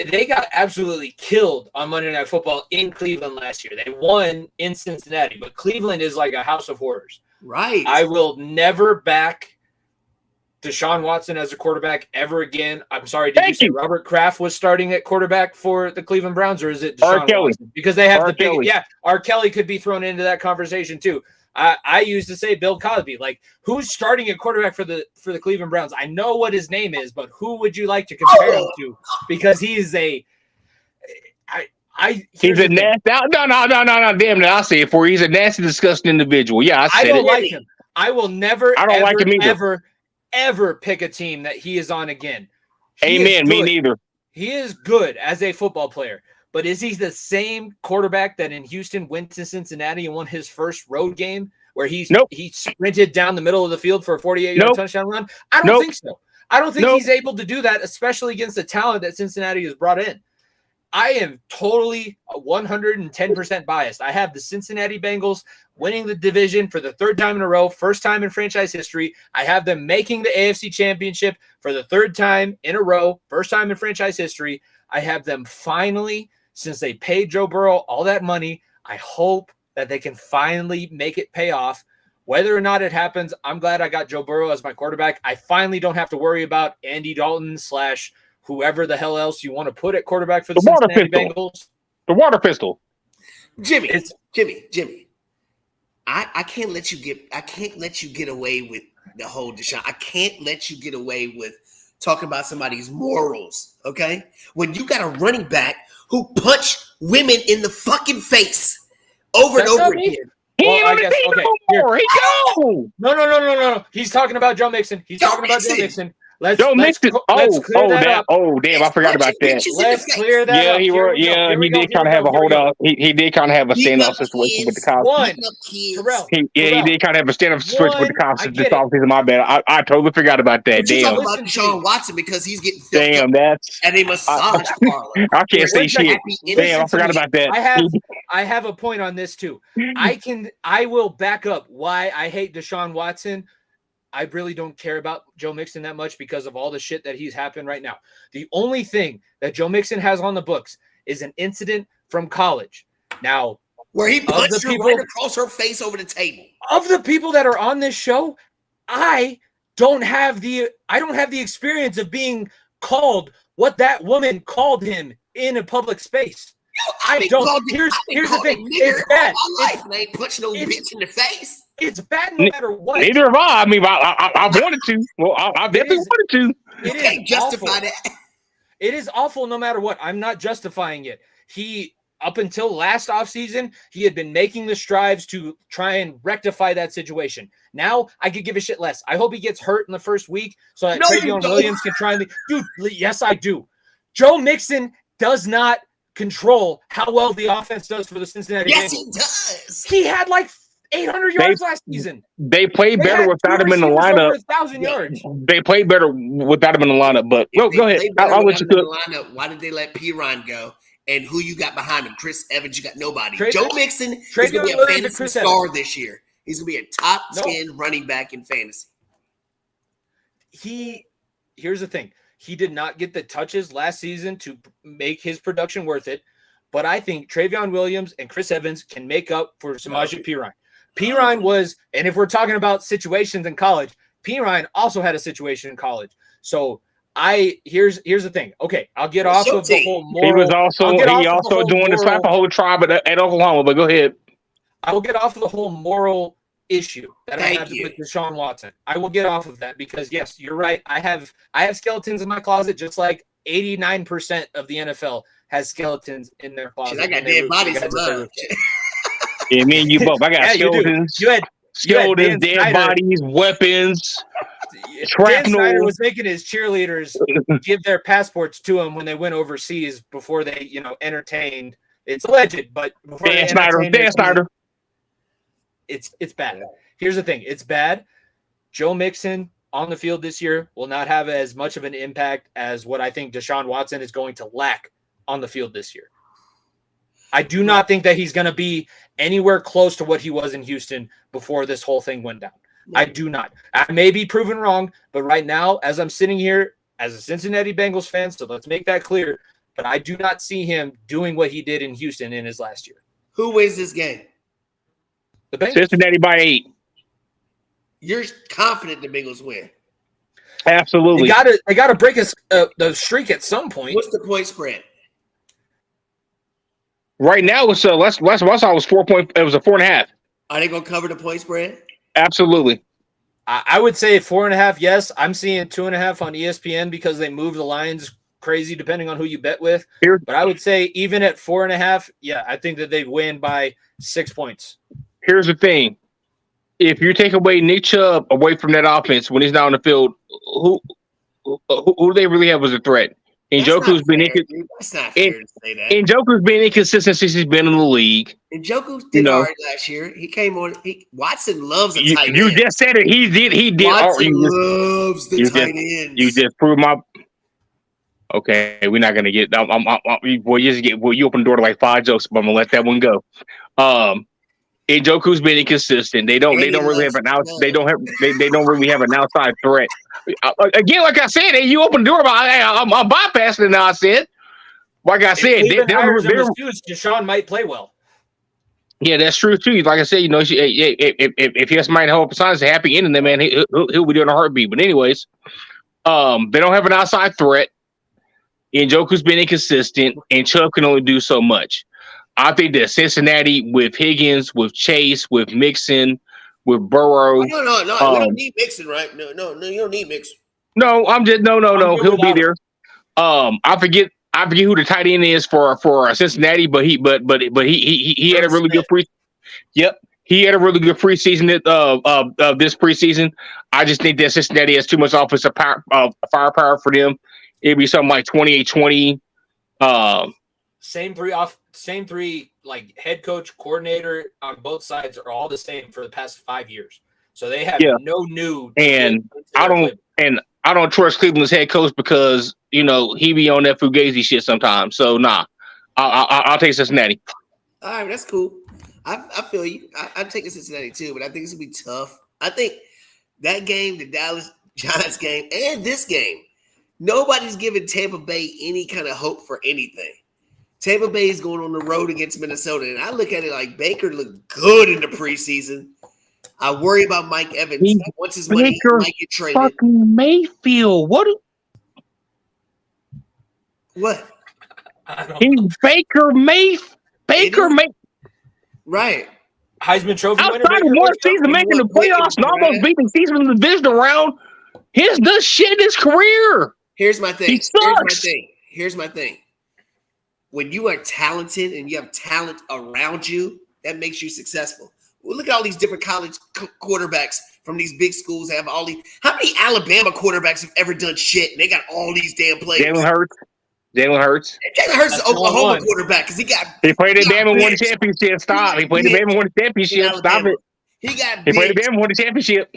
They got absolutely killed on Monday Night Football in Cleveland last year. They won in Cincinnati, but Cleveland is like a house of horrors. Right. I will never back Deshaun Watson as a quarterback ever again. I'm sorry, did you say Robert Kraft was starting at quarterback for the Cleveland Browns, or is it Deshaun Watson? Because they have R. Kelly could be thrown into that conversation too. I used to say Bill Cosby. Like, who's starting at quarterback for the Cleveland Browns? I know what his name is, but who would you like to compare him to? Because he's a he's a nasty. No. Damn it, I'll say it for you. He's a nasty, disgusting individual. Yeah, I don't like him. I will never. I don't like him either. Ever pick a team that he is on again. Amen. Me neither. He is good as a football player, but is he the same quarterback that in Houston went to Cincinnati and won his first road game where he sprinted down the middle of the field for a 48-yard touchdown run? I don't think so. I don't think he's able to do that, especially against the talent that Cincinnati has brought in. I am totally 110% biased. I have the Cincinnati Bengals winning the division for the 3rd time in a row, first time in franchise history. I have them making the AFC Championship for the 3rd time in a row, first time in franchise history. I have them finally, since they paid Joe Burrow all that money, I hope that they can finally make it pay off. Whether or not it happens, I'm glad I got Joe Burrow as my quarterback. I finally don't have to worry about Andy Dalton / whoever the hell else you want to put at quarterback for the Cincinnati Bengals. The water pistol. Jimmy. I can't let you get away with the whole Deshaun. I can't let you get away with talking about somebody's morals, okay? When you got a running back who punched women in the fucking face over and over again. No. He's talking about Joe Mixon. Joe Mixon. Let's clear that up. Oh, damn! I forgot about that. Let's clear that up. He did kind of have a hold up. He did kind of have a stand-up situation with the cops. He did kind of have a stand-up situation with the cops. This offseason, my bad. I totally forgot about that. Damn. Talking about Deshaun Watson because he's getting damn. That's at a massage parlor. I can't say shit. Damn, I forgot about that. I have a point on this too. I will back up why I hate Deshaun Watson. I really don't care about Joe Mixon that much because of all the shit that he's happened right now. The only thing that Joe Mixon has on the books is an incident from college. Now, where he punched her right across her face over the table. Of the people that are on this show, I don't have the experience of being called what that woman called him in a public space. I don't. Here's the thing. It's bad. I ain't punching no bitch in the face. It's bad no matter what. Neither have I. I mean, I wanted to. Well, I definitely wanted to. You can't justify that. It is awful no matter what. I'm not justifying it. Up until last offseason, he had been making the strides to try and rectify that situation. Now, I could give a shit less. I hope he gets hurt in the first week so that Travion Williams can try and – dude, yes, I do. Joe Mixon does not control how well the offense does for the Cincinnati Yes, Bengals. he does. He had like 800 yards last season. They played better without him in the Over lineup. 1,000 yards. They played better without him in the lineup. But go ahead. I'll let you cook. Lineup, why did they let Piron go? And who you got behind him? Chris Evans, you got nobody. Joe Mixon is going to be a fantasy star this year. He's going to be a top 10 running back in fantasy. Here's the thing. He did not get the touches last season to make his production worth it. But I think Travion Williams and Chris Evans can make up for Samaje Perine. Perine was, and if we're talking about situations in college, Perine also had a situation in college. So here's the thing. Okay, I'll get off of the whole moral. He was also doing this type of whole tribe at Oklahoma. But go ahead. I will get off of the whole moral issue that I have with Deshaun Watson. I will get off of that because yes, you're right. I have skeletons in my closet, just like 89% of the NFL has skeletons in their closet. I got dead bodies in mine. Yeah, me and you both. I got skeletons. You had skeletons, dead bodies, weapons. Dan Snyder was making his cheerleaders give their passports to him when they went overseas before they, entertained. It's alleged, but before Dan Snyder. It's bad. Here's the thing. It's bad. Joe Mixon on the field this year will not have as much of an impact as what I think Deshaun Watson is going to lack on the field this year. I do not think that he's going to be anywhere close to what he was in Houston before this whole thing went down. I do not. I may be proven wrong, but right now, as I'm sitting here as a Cincinnati Bengals fan, so let's make that clear, but I do not see him doing what he did in Houston in his last year. Who wins this game? The Bengals. Cincinnati by 8. You're confident the Bengals win? Absolutely. They got to break the streak at some point. What's the point spread? Right now, it's last I saw was 4 point. It was a 4.5. Are they going to cover the point spread? Absolutely. I would say 4.5. Yes, I'm seeing 2.5 on ESPN because they move the lines crazy depending on who you bet with. But I would say even at 4.5, yeah, I think that they'd win by 6 points. Here's the thing: if you take away Nick Chubb away from that offense when he's not on the field, who do they really have as a threat? Njoku's been inconsistent. That's not fair to say that. Njoku's been inconsistent since he's been in the league. Njoku did all right last year. He came on. Watson loves a tight end. You just said it. He did. Watson loves the tight ends. You just proved my. Okay, we're not gonna get. You open the door to like 5 jokes, but I'm gonna let that one go. Njoku's been inconsistent. They don't really have an outside threat. Again, like I said, you open the door. I'm bypassing it now. I said, like I said, Deshaun might play well. Yeah, that's true too. Like I said, if he has somebody to help sign, it's a happy ending. Then man, he'll be doing a heartbeat. But anyways, they don't have an outside threat. Njoku's been inconsistent, and Chubb can only do so much. I think that Cincinnati with Higgins, with Chase, with Mixon, with Burrow. No. We don't need Mixon, right? No, you don't need Mixon. No, he'll be there. I forget who the tight end is for Cincinnati, but he had a really good he had a really good preseason of this preseason. I just think that Cincinnati has too much offensive firepower for them. It'd be something like 28-20. Same three like head coach, coordinator on both sides are all the same for the past 5 years. So they have no new. And I don't trust Cleveland's head coach because he be on that Fugazi shit sometimes. So nah, I'll take Cincinnati. All right, that's cool. I feel you. I'm taking Cincinnati too, but I think it's gonna be tough. I think that game, the Dallas Giants game, and this game, nobody's giving Tampa Bay any kind of hope for anything. Tampa Bay is going on the road against Minnesota, and I look at it like Baker looked good in the preseason. I worry about Mike Evans. Once his money, he might get traded. Fucking Mayfield. What? He's Baker Mayfield. Right. Heisman Trophy winner. Outside of one season making the playoffs and almost beating season in the division round, he's done shit in his career. Here's my thing. He sucks. Here's my thing. When you are talented and you have talent around you, that makes you successful. Well, look at all these different college quarterbacks from these big schools that have all these. How many Alabama quarterbacks have ever done shit? And they got all these damn players. Jalen Hurts. Jalen Hurts. Jalen Hurts is That's Oklahoma 1-1. quarterback because he played at Bama and won the benched. championship. Stop. He played at Bama and won the championship. Stop it. He got He played at benched. Bama and won the championship.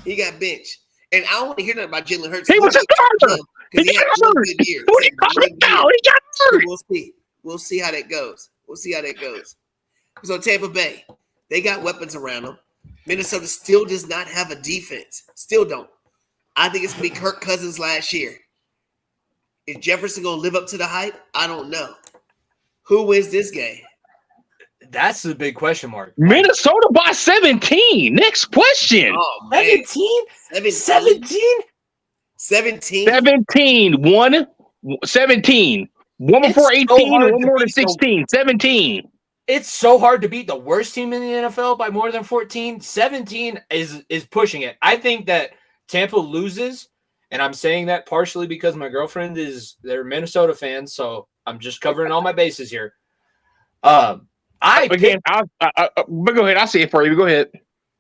He got benched. And I don't want to hear nothing about Jalen Hurts. He was a starter. Because he had one good year. What are you talking about? He got hurt. We'll see. We'll see how that goes. So Tampa Bay, they got weapons around them. Minnesota still does not have a defense. Still don't. I think it's going to be Kirk Cousins last year. Is Jefferson going to live up to the hype? I don't know. Who wins this game? That's the big question mark. Minnesota by 17. Next question. Oh, man. 17? 17? 17? 17. 17. One before 18, one more than 16. 17. It's so hard to beat the worst team in the NFL by more than 14. 17 is pushing it. I think that Tampa loses, and I'm saying that partially because my girlfriend they're Minnesota fans, so I'm just covering all my bases here. But go ahead. I'll say it for you. Go ahead.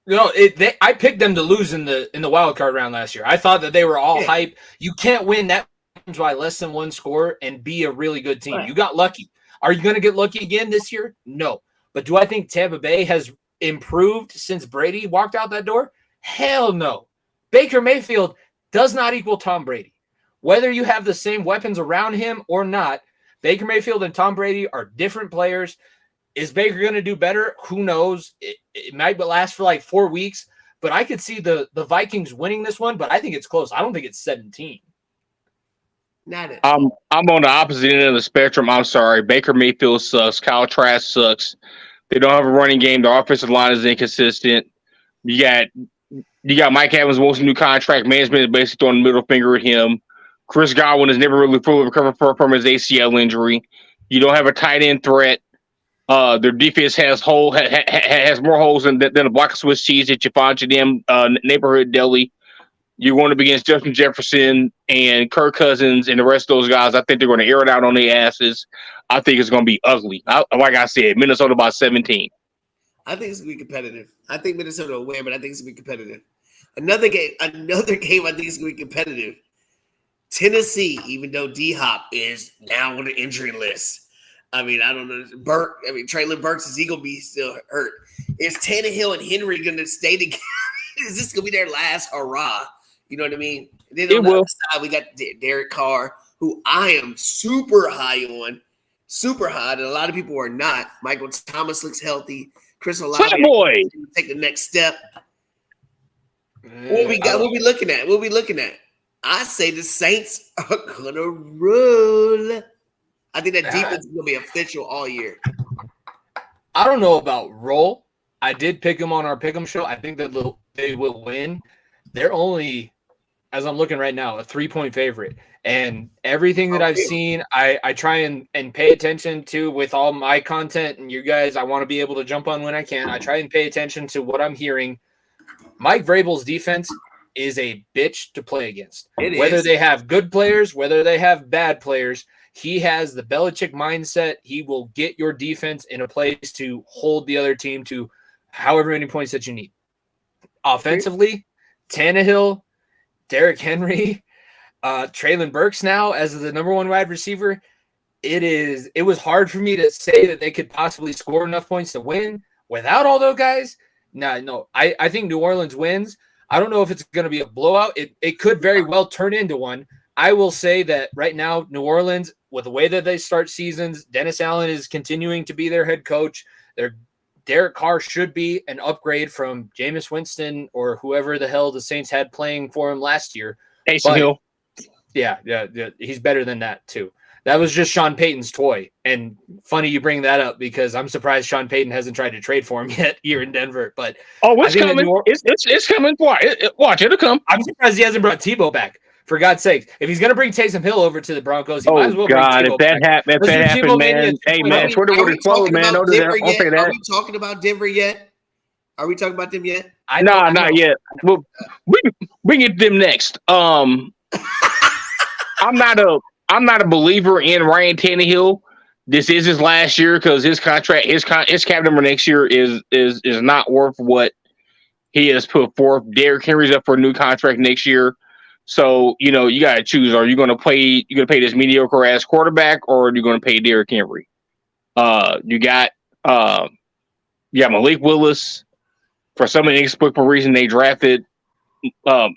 I picked them to lose in the wild card round last year. I thought that they were all hype. You can't win that by less than one score and be a really good team. You got lucky. Are you going to get lucky again this year? No. But do I think Tampa Bay has improved since Brady walked out that door? Hell no. Baker Mayfield does not equal Tom Brady. Whether you have the same weapons around him or not, Baker Mayfield and Tom Brady are different players. Is Baker going to do better? Who knows? It might last for like 4 weeks, but I could see the Vikings winning this one, but I think it's close. I don't think it's 17. I'm on the opposite end of the spectrum. I'm sorry. Baker Mayfield sucks. Kyle Trask sucks. They don't have a running game. The offensive line is inconsistent. You got Mike Evans wants a new contract. Management is basically throwing the middle finger at him. Chris Godwin has never really fully recovered from his ACL injury. You don't have a tight end threat. Their defense has more holes than a block of Swiss cheese at your find your damn neighborhood deli. You're going to be against Justin Jefferson and Kirk Cousins and the rest of those guys. I think they're going to air it out on their asses. I think it's going to be ugly. Like I said, Minnesota by 17. I think it's going to be competitive. I think Minnesota will win, but I think it's going to be competitive. Another game I think is going to be competitive. Tennessee, even though D-Hop is now on the injury list. I mean, I don't know. Traylon Burks, is he going to be still hurt? Is Tannehill and Henry going to stay together? Is this going to be their last hurrah? You know what I mean? And then on the other side, we got Derek Carr, who I am super high on. Super high, and a lot of people are not. Michael Thomas looks healthy. Chris Olave take the next step. What we looking at? What we looking at? I say the Saints are gonna rule. I think that defense is gonna be official all year. I don't know about roll. I did pick them on our pick'em show. I think that they will win. They're only, as I'm looking right now, a 3-point favorite. And everything that I've seen, I try and pay attention to with all my content. And you guys, I want to be able to jump on when I can. I try and pay attention to what I'm hearing. Mike Vrabel's defense is a bitch to play against. Whether they have good players, whether they have bad players, he has the Belichick mindset. He will get your defense in a place to hold the other team to however many points that you need. Offensively, Tannehill, Derrick Henry, Traylon Burks now as the number one wide receiver. It was hard for me to say that they could possibly score enough points to win without all those guys. No. I think New Orleans wins. I don't know if it's going to be a blowout. It could very well turn into one. I will say that right now, New Orleans, with the way that they start seasons, Dennis Allen is continuing to be their head coach. Derek Carr should be an upgrade from Jameis Winston or whoever the hell the Saints had playing for him last year. Taysom Hill. Yeah, he's better than that too. That was just Sean Payton's toy. And funny you bring that up because I'm surprised Sean Payton hasn't tried to trade for him yet here in Denver. But it's coming. It's coming. Watch, it'll come. I'm surprised he hasn't brought Tebow back. For God's sake, if he's going to bring Taysom Hill over to the Broncos, he might as well bring Tebow back. If that happened, man. Hey, man, Twitter would explode, man. Don't do that. I'll say that. Are we talking about Denver yet? Are we talking about them yet? No, not yet. Well, we can get them next. I'm not a believer in Ryan Tannehill. This is his last year because his contract, his cap number next year is not worth what he has put forth. Derrick Henry's up for a new contract next year. So, you know, you got to choose. Are you going to pay this mediocre ass quarterback, or are you going to pay Derrick Henry? You got Malik Willis. For some inexplicable reason, they drafted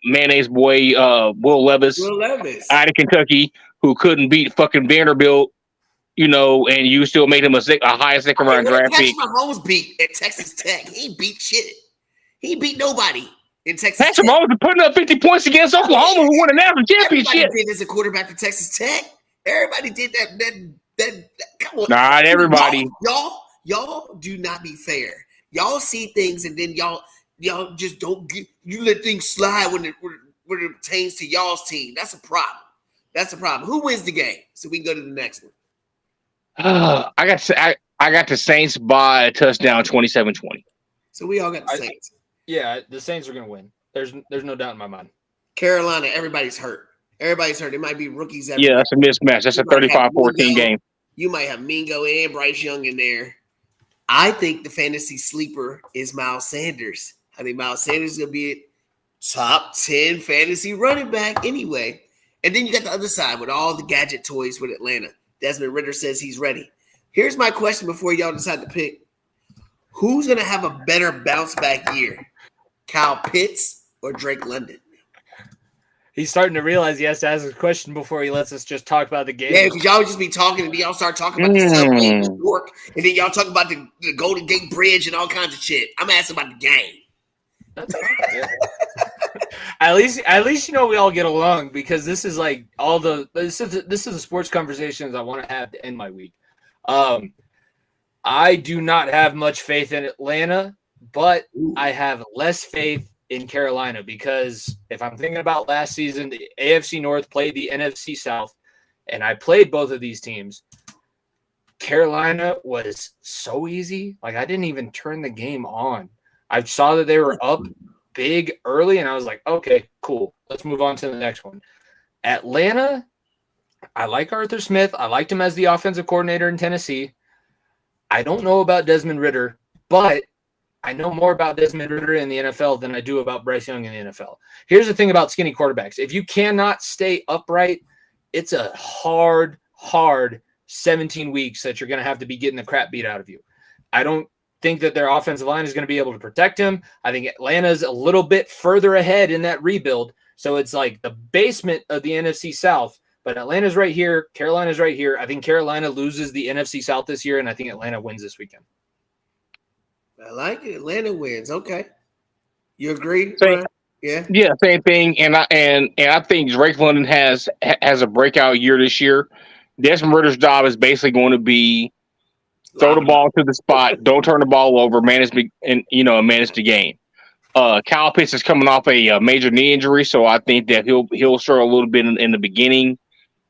mayonnaise boy Will Levis out of Kentucky, who couldn't beat fucking Vanderbilt, you know, and you still made him a high second round draft pick. Patrick Mahomes beat at Texas Tech. He ain't beat shit. He beat nobody in Texas Patrick Tech. Mahomes was putting up 50 points against Oklahoma, who won a national championship. Everybody did as a quarterback for Texas Tech. Everybody did that. Come on. Not everybody. Y'all do not be fair. Y'all see things and then y'all just don't get. You let things slide when it pertains to y'all's team. That's a problem. Who wins the game? So we can go to the next one. I got the Saints by a touchdown, 27-20. So we all got the Saints. Yeah, the Saints are going to win. There's no doubt in my mind. Carolina, everybody's hurt. It might be rookies. Yeah, that's a mismatch. That's a 35-14 game. You might have Mingo and Bryce Young in there. I think the fantasy sleeper is Miles Sanders. I think Miles Sanders is going to be a top 10 fantasy running back anyway. And then you got the other side with all the gadget toys with Atlanta. Desmond Ridder says he's ready. Here's my question before y'all decide to pick. Who's going to have a better bounce back year? Kyle Pitts or Drake London? He's starting to realize he has to ask a question before he lets us just talk about the game. Yeah, because y'all just be talking and then y'all start talking about the subway in New York, and then y'all talk about the Golden Gate Bridge and all kinds of shit. I'm asking about the game. That's yeah. At least you know we all get along, because this is like this is the sports conversations I want to have to end my week. I do not have much faith in Atlanta, but I have less faith in Carolina, because if I'm thinking about last season, the AFC North played the NFC South, and I played both of these teams. Carolina was so easy. Like, I didn't even turn the game on. I saw that they were up big early, and I was like, okay, cool. Let's move on to the next one. Atlanta, I like Arthur Smith. I liked him as the offensive coordinator in Tennessee. I don't know about Desmond Ridder, but I know more about Desmond Ridder in the NFL than I do about Bryce Young in the NFL. Here's the thing about skinny quarterbacks. If you cannot stay upright, it's a hard 17 weeks that you're going to have to be getting the crap beat out of you. I don't think that their offensive line is going to be able to protect him. I think Atlanta's a little bit further ahead in that rebuild. So it's like the basement of the NFC South, but Atlanta's right here. Carolina's right here. I think Carolina loses the NFC South this year, and I think Atlanta wins this weekend. I like it. Atlanta wins. Okay. You agree? Yeah, same thing. And I think Drake London has a breakout year this year. Desmond Ridder's job is basically going to be throw the ball to the spot, don't turn the ball over, manage the game. Kyle Pitts is coming off a major knee injury, so I think that he'll struggle a little bit in the beginning.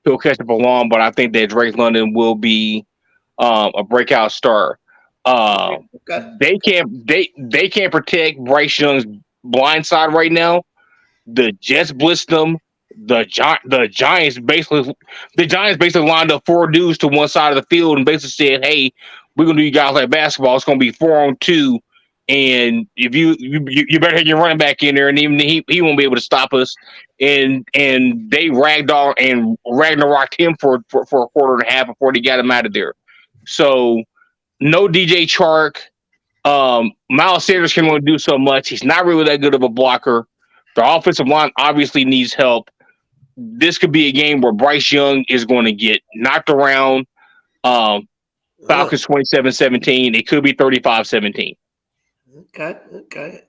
He'll catch up along, but I think that Drake London will be a breakout star. They can't protect Bryce Young's blind side right now. The Jets blitzed them. The Giants basically lined up four dudes to one side of the field and basically said, "Hey, we're gonna do you guys like basketball. It's gonna be 4-on-2, and if you better have your running back in there, and even he won't be able to stop us." And they ragdolled and Ragnaroked him for a quarter and a half before they got him out of there. So no DJ Chark. Miles Sanders can only do so much. He's not really that good of a blocker. The offensive line obviously needs help. This could be a game where Bryce Young is going to get knocked around. Falcons 27-17. It could be 35-17. Okay.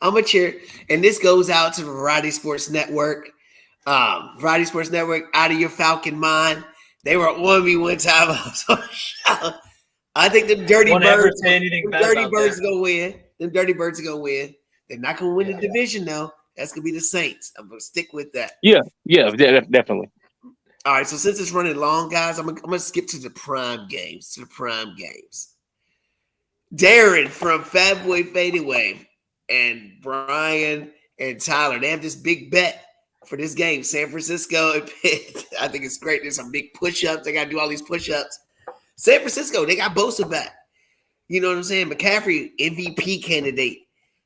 I'm a cheer. And this goes out to Variety Sports Network. Variety Sports Network, out of your Falcon mind. They were on me one time. I think the Dirty Birds are going to win. Them Dirty Birds are going to win. They're not going to win the division, though. That's going to be the Saints. I'm going to stick with that. Yeah, definitely. All right, so since it's running long, guys, I'm going to skip to the prime games. Darren from Fat Boy Fadeaway and Brian and Tyler, they have this big bet for this game, San Francisco and Pitt. I think it's great. There's some big push-ups. They got to do all these push-ups. San Francisco, they got Bosa back. You know what I'm saying? McCaffrey, MVP candidate.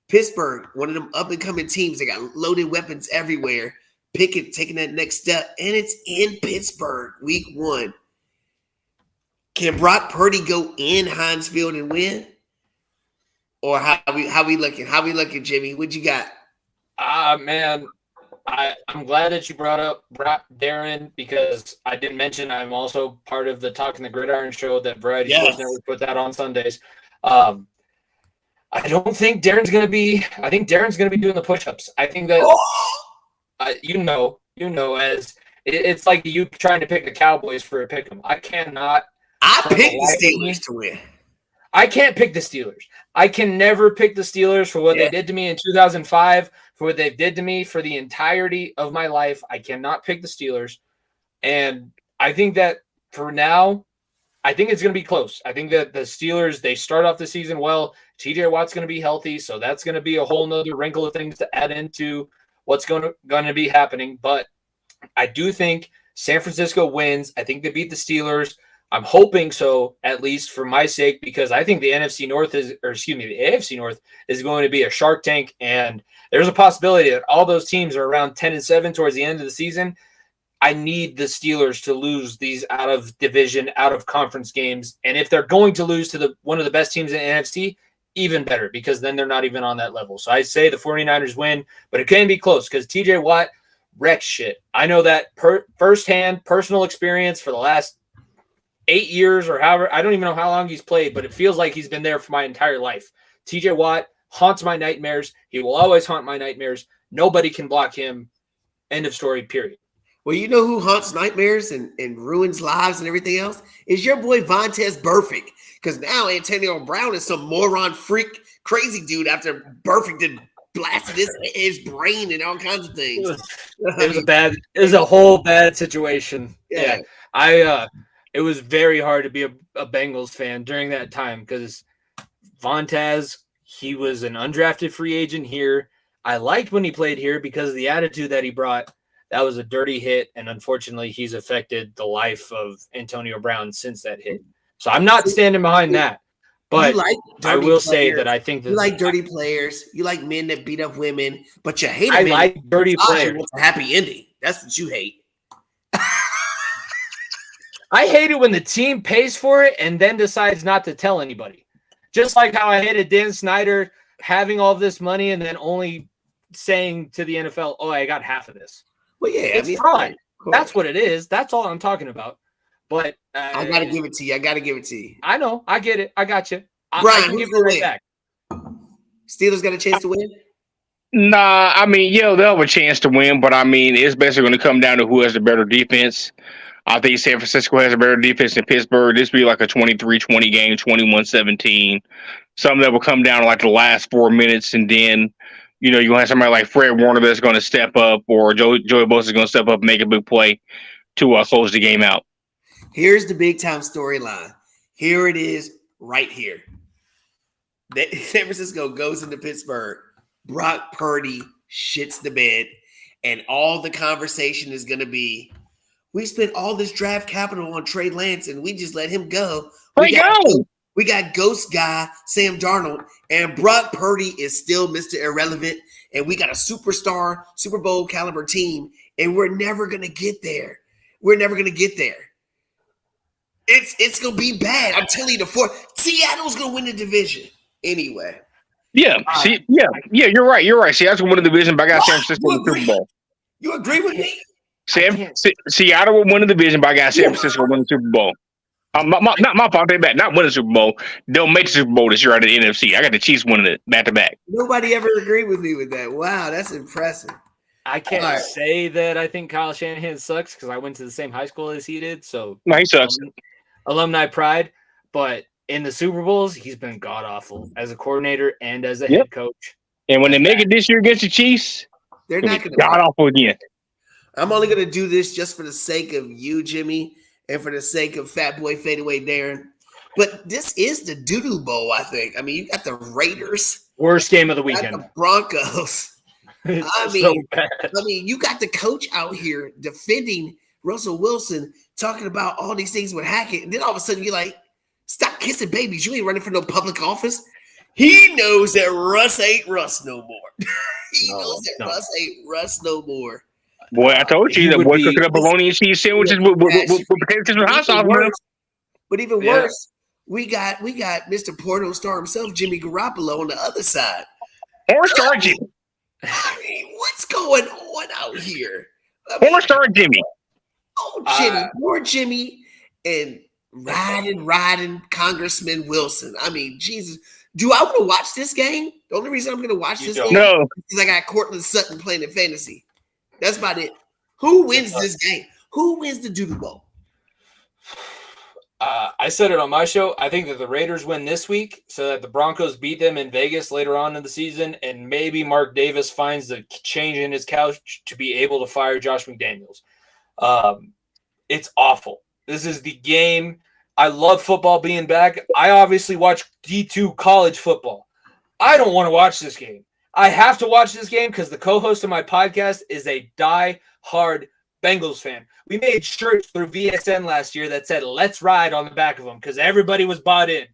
Pittsburgh, one of them up-and-coming teams. They got loaded weapons everywhere. taking that next step, and it's in Pittsburgh, week 1. Can Brock Purdy go in Heinz Field and win? Or how we looking? How we looking, Jimmy? What you got? Man, I'm glad that you brought Darren, because I didn't mention I'm also part of the Talking the Gridiron show that Variety Sports Network put that on Sundays. I don't think Darren's going to be. I think Darren's going to be doing the push-ups. I think that you know, as it's like you trying to pick the Cowboys for a pick 'em. I cannot. I picked the Steelers to win. I can't pick the Steelers. I can never pick the Steelers for what they did to me in 2005, for what they did to me for the entirety of my life. I cannot pick the Steelers. And I think that for now, I think it's going to be close. I think that the Steelers, they start off the season well. TJ Watt's going to be healthy, so that's going to be a whole nother wrinkle of things to add into what's going to be happening. But I do think San Francisco wins. I think they beat the Steelers. I'm hoping so, at least for my sake, because I think the the AFC North is going to be a Shark Tank, and there's a possibility that all those teams are around 10-7 towards the end of the season. I need the Steelers to lose these out of division, out of conference games, and if they're going to lose to one of the best teams in the NFC, even better, because then they're not even on that level. So I say the 49ers win, but it can be close because TJ Watt wrecks shit. I know that firsthand personal experience for the last 8 years or however. I don't even know how long he's played, but it feels like he's been there for my entire life. TJ Watt haunts my nightmares. He will always haunt my nightmares. Nobody can block him. End of story, period. Well, you know who haunts nightmares and ruins lives and everything else? Is your boy Vontaze Burfict. Because now Antonio Brown is some moron freak crazy dude after Burfict did blasted his brain and all kinds of things. It was a whole bad situation. Yeah. It was very hard to be a Bengals fan during that time because Vontaze, he was an undrafted free agent here. I liked when he played here because of the attitude that he brought. That was a dirty hit, and unfortunately, he's affected the life of Antonio Brown since that hit. So I'm not standing behind that. But I will say that I think that you like dirty players. You like men that beat up women, but you hate I like dirty players. With a happy ending. That's what you hate. I hate it when the team pays for it and then decides not to tell anybody. Just like how I hated Dan Snyder having all this money and then only saying to the NFL, "Oh, I got half of this." Well, yeah, it's fraud. That's what it is. That's all I'm talking about. But I gotta give it to you. I know. I get it. I got you. Brian, I can give it right back. Steelers got a chance to win? Nah, I mean, they'll have a chance to win, but I mean, it's basically going to come down to who has the better defense. I think San Francisco has a better defense than Pittsburgh. This will be like a 23-20 game, 21-17. Some that will come down to like the last 4 minutes, and then you're going to have somebody like Fred Warner that's going to step up, or Joey Bosa is going to step up and make a big play to close the game out. Here's the big-time storyline. Here it is right here. San Francisco goes into Pittsburgh. Brock Purdy shits the bed, and all the conversation is going to be, we spent all this draft capital on Trey Lance, and we just let him go. We got ghost guy Sam Darnold, and Brock Purdy is still Mr. Irrelevant, and we got a superstar, Super Bowl caliber team, and we're never going to get there. It's going to be bad. I'm telling you, Seattle's going to win the division anyway. Yeah, you're right. Seattle's going to win the division, but I got San Francisco in the Super Bowl. You agree with me? Seattle will win the division, but I got San Francisco win the Super Bowl. Not my fault. They back. Not win the Super Bowl. They'll make the Super Bowl this year out of the NFC. I got the Chiefs winning it back to back. Nobody ever agreed with me with that. Wow, that's impressive. I can't say that I think Kyle Shanahan sucks because I went to the same high school as he did. So no, he sucks. Alumni pride, but in the Super Bowls, he's been god awful as a coordinator and as a head coach. And when they make it this year against the Chiefs, they're not going to god awful again. I'm only going to do this just for the sake of you, Jimmy, and for the sake of Fat Boy Fadeaway Darren. But this is the doo-doo bowl, I think. I mean, you got the Raiders. Worst game of the weekend. The Broncos. I mean, you got the coach out here defending Russell Wilson, talking about all these things with Hackett, and then all of a sudden you're like, stop kissing babies. You ain't running for no public office. He knows that Russ ain't Russ no more. Russ ain't Russ no more. Boy, I told you He that would boy be. cooking up bologna and cheese sandwiches with potato chips and hot sauce, man. But even worse, we got Mr. Porno star himself, Jimmy Garoppolo, on the other side. Or star Jimmy. I mean, what's going on out here? Or star Jimmy. Oh, Jimmy, poor Jimmy, and riding Congressman Wilson. I mean, Jesus. Do I want to watch this game? The only reason I'm going to watch this game is because I got Cortland Sutton playing in fantasy. That's about it. Who wins this game? Who wins the Doodle Bowl? I said it on my show. I think that the Raiders win this week so that the Broncos beat them in Vegas later on in the season, and maybe Mark Davis finds the change in his couch to be able to fire Josh McDaniels. It's awful. This is the game. I love football being back. I obviously watch D2 college football. I don't want to watch this game. I have to watch this game because the co-host of my podcast is a die-hard Bengals fan. We made shirts through VSN last year that said, "Let's ride" on the back of them because everybody was bought in.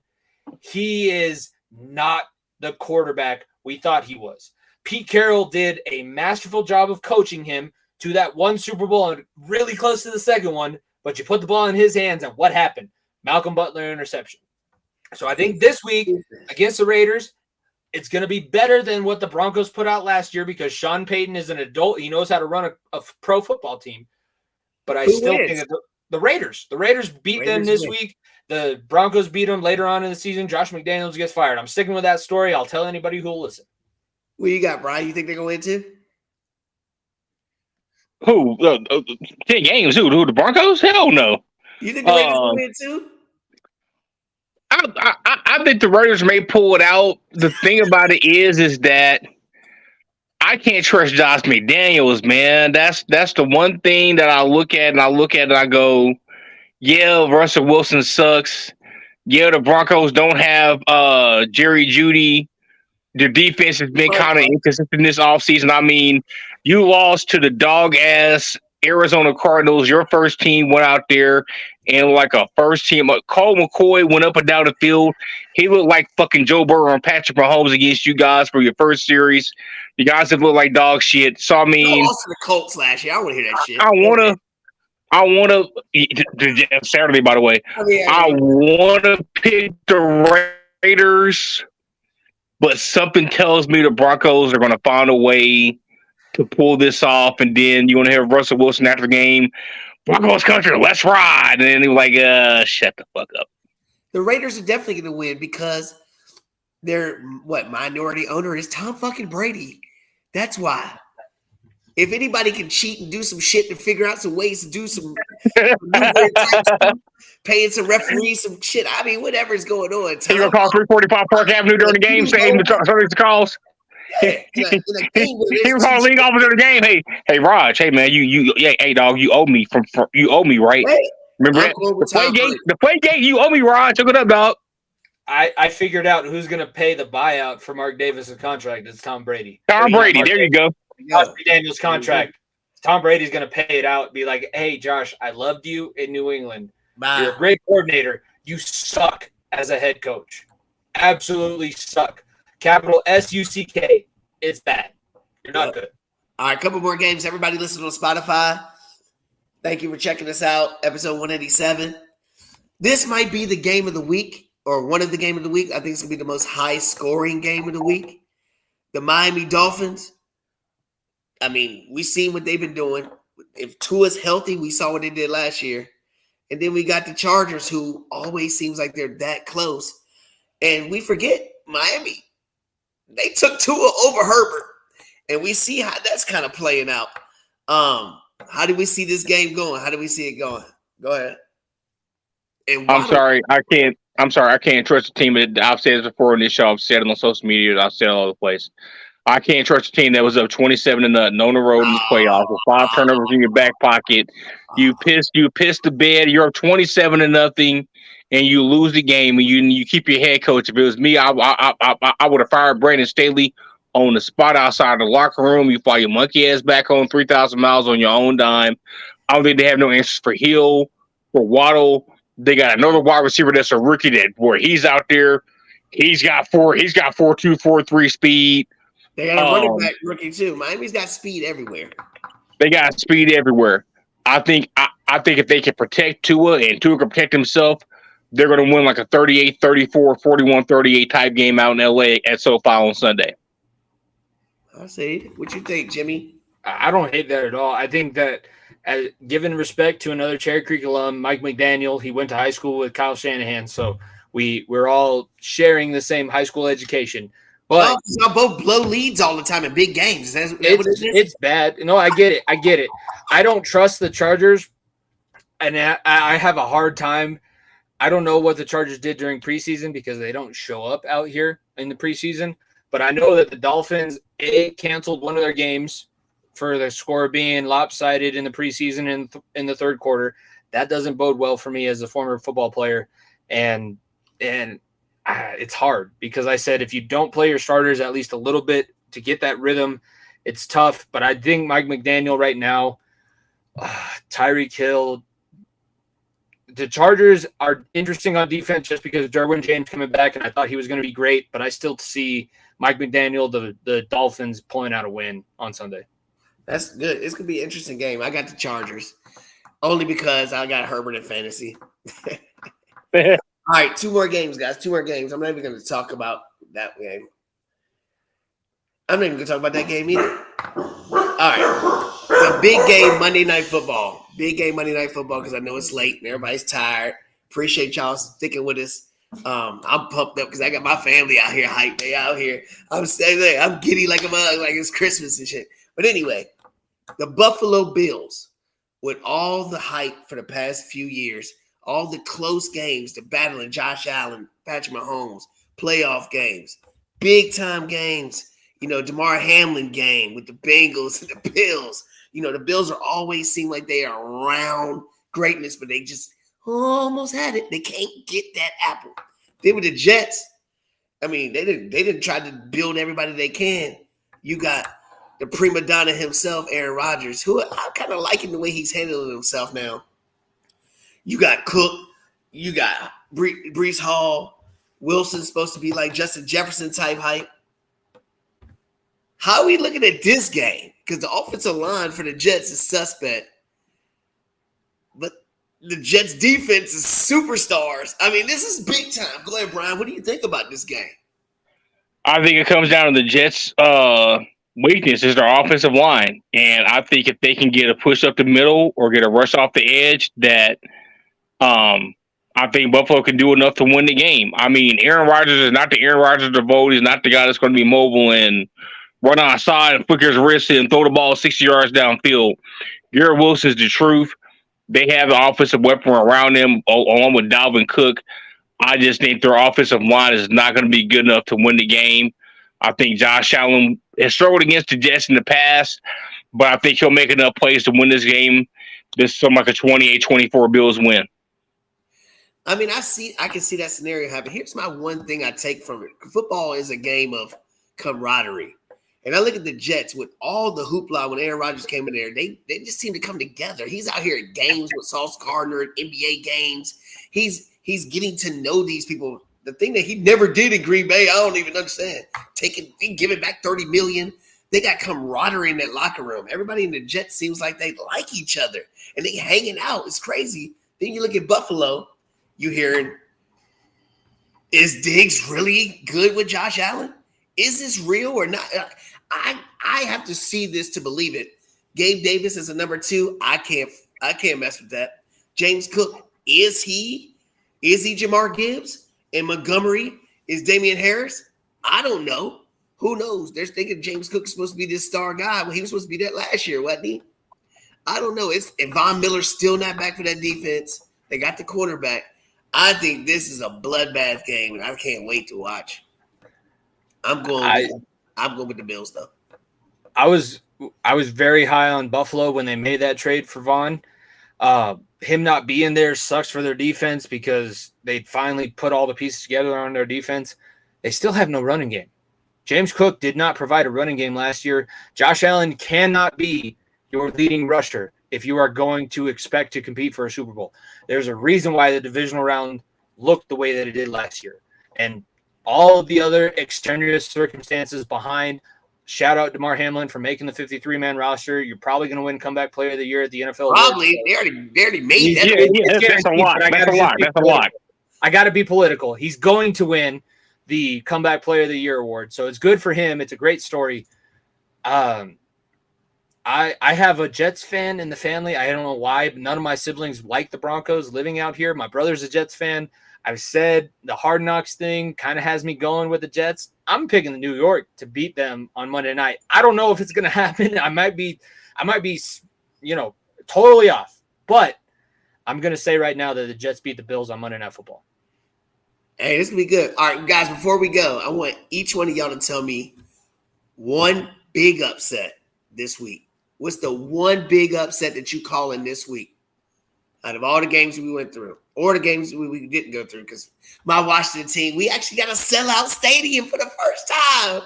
He is not the quarterback we thought he was. Pete Carroll did a masterful job of coaching him to that one Super Bowl and really close to the second one, but you put the ball in his hands, and what happened? Malcolm Butler interception. So I think this week against the Raiders, it's going to be better than what the Broncos put out last year because Sean Payton is an adult. He knows how to run a pro football team. But I still think that the Raiders beat them this week. The Broncos beat them later on in the season. Josh McDaniels gets fired. I'm sticking with that story. I'll tell anybody who will listen. What you got, Brian? You think they're going to win too? Who? 10 games. Who? The Broncos? Hell no. You think the Raiders will win too? I think the Raiders may pull it out. The thing about it is that I can't trust Josh McDaniels, man. That's the one thing that I look at and I go, yeah, Russell Wilson sucks. Yeah, the Broncos don't have Jerry Jeudy. Their defense has been kind of inconsistent this offseason. I mean, you lost to the dog-ass Arizona Cardinals. Your first team went out there and like a first team. Cole McCoy went up and down the field. He looked like fucking Joe Burrow and Patrick Mahomes against you guys for your first series. You guys have looked like dog shit. So I mean, lost to the Colts last year. I want to hear that shit. I want to Saturday, by the way. I want to pick the Raiders, but something tells me the Broncos are going to find a way to pull this off. And then you want to hear Russell Wilson after the game, Broncos country, let's ride. And then they're like, shut the fuck up. The Raiders are definitely going to win because their minority owner is Tom fucking Brady. That's why. If anybody can cheat and do some shit to figure out some ways to do some paying some referees some shit. I mean, whatever is going on. You gonna call 345 Park Avenue during the game, saying the calls? Yeah, he was calling league officer of the game. Hey, Raj. Hey, man, hey, dog. You owe me you owe me, right? Hey, remember that? The play gate. You owe me, Raj. Look it up, dog. I figured out who's going to pay the buyout for Mark Davis' contract. It's Tom Brady. Tom Brady. There you go. Josh McDaniels' contract. Tom Brady's going to pay it out. Be like, hey, Josh, I loved you in New England. Bye. You're a great coordinator. You suck as a head coach. Absolutely suck. Capital SUCK. It's bad. You're not good. All right, a couple more games. Everybody listen on Spotify. Thank you for checking us out. Episode 187. This might be the game of the week or one of the game of the week. I think it's going to be the most high-scoring game of the week. The Miami Dolphins. I mean, we've seen what they've been doing. If Tua's healthy, we saw what they did last year. And then we got the Chargers, who always seems like they're that close. And we forget Miami. They took Tua over Herbert. And we see how that's kind of playing out. How do we see this game going? How do we see it going? Go ahead. And I'm sorry, I can't trust the team. I've said this before in this show. I've said it on social media. I've said it all over the place. I can't trust a team that was up 27-0 on the road in the playoffs with 5 turnovers in your back pocket. You pissed the bed. You're up 27-0, and you lose the game. And you keep your head coach. If it was me, I would have fired Brandon Staley on the spot outside the locker room. You fly your monkey ass back home 3,000 miles on your own dime. I don't think they have no answers for Hill, for Waddle. They got another wide receiver that's a rookie where he's out there. He's got 4.2, 4.3 speed. They got a running back rookie too. Miami's got speed everywhere. They got speed everywhere. I think if they can protect Tua and Tua can protect himself, they're going to win like a 38-34, 41-38 type game out in LA at SoFi on Sunday. I see. What you think, Jimmy? I don't hate that at all. I think that, given respect to another Cherry Creek alum, Mike McDaniel, he went to high school with Kyle Shanahan, so we're all sharing the same high school education. But y'all both blow leads all the time in big games. It's bad. No, I get it. I don't trust the Chargers, and I have a hard time. I don't know what the Chargers did during preseason because they don't show up out here in the preseason. But I know that the Dolphins canceled one of their games for the score being lopsided in the preseason in the third quarter. That doesn't bode well for me as a former football player, and it's hard because I said if you don't play your starters at least a little bit to get that rhythm, it's tough. But I think Mike McDaniel right now, Tyreek Hill, the Chargers are interesting on defense just because of Derwin James coming back, and I thought he was going to be great, but I still see Mike McDaniel, the Dolphins, pulling out a win on Sunday. That's good. It's going to be an interesting game. I got the Chargers only because I got Herbert in fantasy. All right, 2 more games, guys. 2 more games. I'm not even going to talk about that game. I'm not even going to talk about that game either. All right. The big game, Monday Night Football. Big game, Monday Night Football, because I know it's late and everybody's tired. Appreciate y'all sticking with us. I'm pumped up because I got my family out here hyped. They out here. I'm staying there. I'm giddy like a mug, like it's Christmas and shit. But anyway, the Buffalo Bills, with all the hype for the past few years, all the close games, the battling Josh Allen, Patrick Mahomes, playoff games, big-time games, DeMar Hamlin game with the Bengals and the Bills. The Bills are always seem like they are around greatness, but they just almost had it. They can't get that apple. Then with the Jets, they didn't try to build everybody they can. You got the prima donna himself, Aaron Rodgers, who I'm kind of liking the way he's handling himself now. You got Cook, you got Breece Hall, Wilson's supposed to be like Justin Jefferson type hype. How are we looking at this game? Because the offensive line for the Jets is suspect. But the Jets defense is superstars. This is big time. Go ahead, Brian. What do you think about this game? I think it comes down to the Jets' weakness is their offensive line. And I think if they can get a push up the middle or get a rush off the edge, that I think Buffalo can do enough to win the game. Aaron Rodgers is not the Aaron Rodgers of old. He's not the guy that's going to be mobile and run outside and flick his wrist and throw the ball 60 yards downfield. Garrett Wilson's the truth. They have an offensive weapon around them, along with Dalvin Cook. I just think their offensive line is not going to be good enough to win the game. I think Josh Allen has struggled against the Jets in the past, but I think he'll make enough plays to win this game. This is something like a 28-24 Bills win. I can see that scenario happen. Here's my one thing I take from it. Football is a game of camaraderie. And I look at the Jets with all the hoopla when Aaron Rodgers came in there. They just seem to come together. He's out here at games with Sauce Gardner at NBA games. He's getting to know these people. The thing that he never did in Green Bay, I don't even understand. Giving back $30 million. They got camaraderie in that locker room. Everybody in the Jets seems like they like each other. And they hanging out. It's crazy. Then you look at Buffalo, you hearing, is Diggs really good with Josh Allen? Is this real or not? I have to see this to believe it. Gabe Davis is a number 2. I can't mess with that. James Cook, is he Jamar Gibbs? And Montgomery is Damian Harris? I don't know. Who knows? They're thinking James Cook is supposed to be this star guy. Well, he was supposed to be that last year, wasn't he? I don't know. And Von Miller's still not back for that defense. They got the quarterback. I think this is a bloodbath game, and I can't wait to watch. I'm going with the Bills, though. I was very high on Buffalo when they made that trade for Vaughn. Him not being there sucks for their defense because they finally put all the pieces together on their defense. They still have no running game. James Cook did not provide a running game last year. Josh Allen cannot be your leading rusher if you are going to expect to compete for a Super Bowl. There's a reason why the divisional round looked the way that it did last year. And all of the other extraneous circumstances behind shout out DeMar Hamlin for making the 53-man roster. You're probably going to win comeback player of the year at the NFL. Probably. They already made that. Yeah, that's a lot. That's a lot. I got to be political. He's going to win the comeback player of the year award. So it's good for him. It's a great story. I have a Jets fan in the family. I don't know why, but none of my siblings like the Broncos living out here. My brother's a Jets fan. I've said the Hard Knocks thing kind of has me going with the Jets. I'm picking the New York to beat them on Monday night. I don't know if it's going to happen. I might be, totally off, but I'm going to say right now that the Jets beat the Bills on Monday Night Football. Hey, this is going to be good. All right, guys, before we go, I want each one of y'all to tell me one big upset this week. What's the one big upset that you call in this week out of all the games we went through or the games we didn't go through? Because my Washington team, we actually got a sellout stadium for the first time.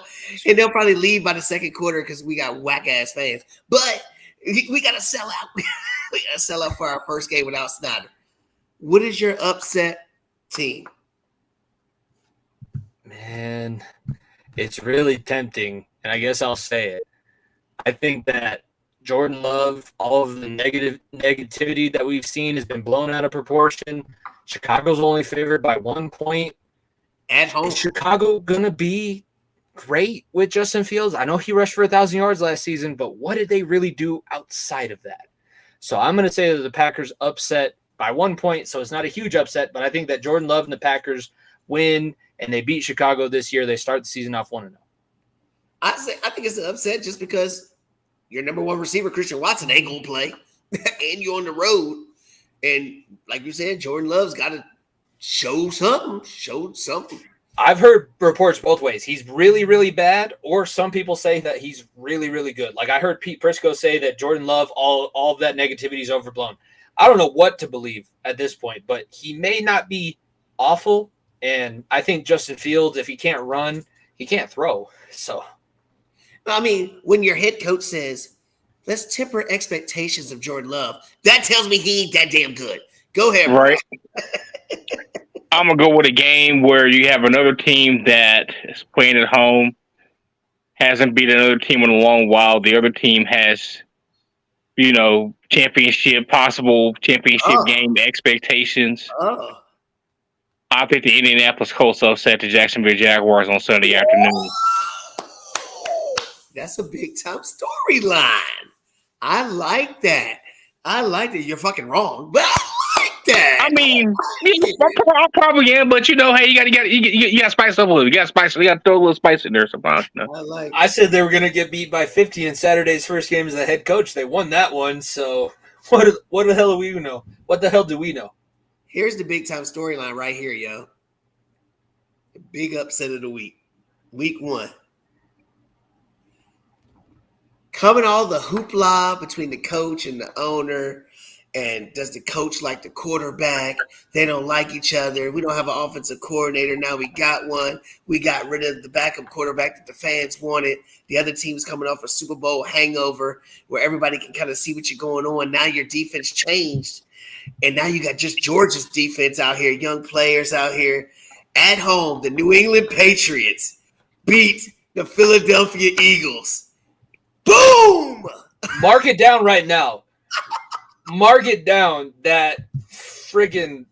And they'll probably leave by the second quarter because we got whack-ass fans. But we got to sell out. We got to sell out for our first game without Snyder. What is your upset team? Man, it's really tempting, and I guess I'll say it. I think that Jordan Love, all of the negativity that we've seen has been blown out of proportion. Chicago's only favored by 1 point. At home. Is Chicago going to be great with Justin Fields? I know he rushed for 1,000 yards last season, but what did they really do outside of that? So I'm going to say that the Packers upset by 1 point, so it's not a huge upset, but I think that Jordan Love and the Packers win, and they beat Chicago this year. They start the season off 1-0. I think it's an upset just because your number one receiver, Christian Watson, ain't going to play, and you're on the road. And like you said, Jordan Love's got to show something. I've heard reports both ways. He's really, really bad, or some people say that he's really, really good. Like I heard Pete Prisco say that Jordan Love, all of that negativity is overblown. I don't know what to believe at this point, but he may not be awful. And I think Justin Fields, if he can't run, he can't throw. So, I mean, when your head coach says, let's temper expectations of Jordan Love, that tells me he ain't that damn good. Go ahead, right? I'm going to go with a game where you have another team that is playing at home, hasn't beat another team in a long while. The other team has, possible championship game expectations. I think the Indianapolis Colts upset the Jacksonville Jaguars on Sunday afternoon. That's a big-time storyline. I like that. You're fucking wrong, but I like that. I mean, I probably am, but hey, you got to spice up a little. You got to throw a little spice in there sometimes. I said they were going to get beat by 50 in Saturday's first game as the head coach. They won that one, so what the hell do we know? What the hell do we know? Here's the big-time storyline right here, yo. The big upset of the week. Week 1. Coming all the hoopla between the coach and the owner. And does the coach like the quarterback? They don't like each other. We don't have an offensive coordinator. Now we got one. We got rid of the backup quarterback that the fans wanted. The other team's coming off a Super Bowl hangover where everybody can kind of see what you're going on. Now your defense changed. And now you got just Georgia's defense out here, young players out here. At home, the New England Patriots beat the Philadelphia Eagles. Boom! Mark it down right now. Mark it down that friggin'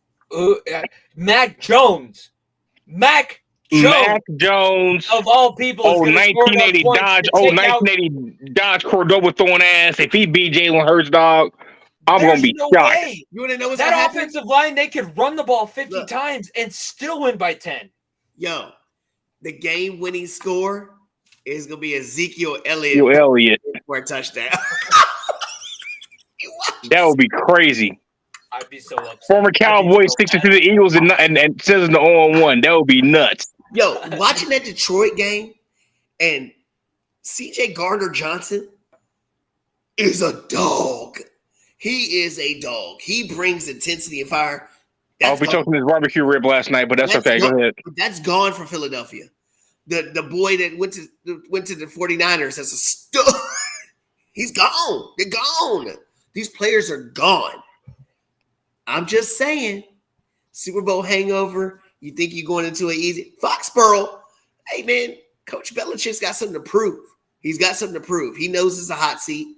Mac Jones. Mac Jones of all people. 1980 Dodge Cordoba throwing ass. If he beat Jalen Hurts, dog, I'm going to be shocked. Way. You want to know what's that offensive line? They could run the ball 50 times and still win by 10. Yo, the game-winning score is going to be Ezekiel Elliott for a touchdown. That would be crazy. I'd be so upset. Former Cowboy sticks it to the Eagles and says in the 0-1. That would be nuts. Yo, watching that Detroit game and C.J. Gardner-Johnson is a dog. He is a dog. He brings intensity and fire. I'll be talking his barbecue rib last night, but that's okay. Go ahead. That's gone from Philadelphia. The boy that went to the 49ers as a stud. He's gone. They're gone. These players are gone. I'm just saying. Super Bowl hangover. You think you're going into an easy Foxborough? Hey man, Coach Belichick's got something to prove. He's got something to prove. He knows it's a hot seat.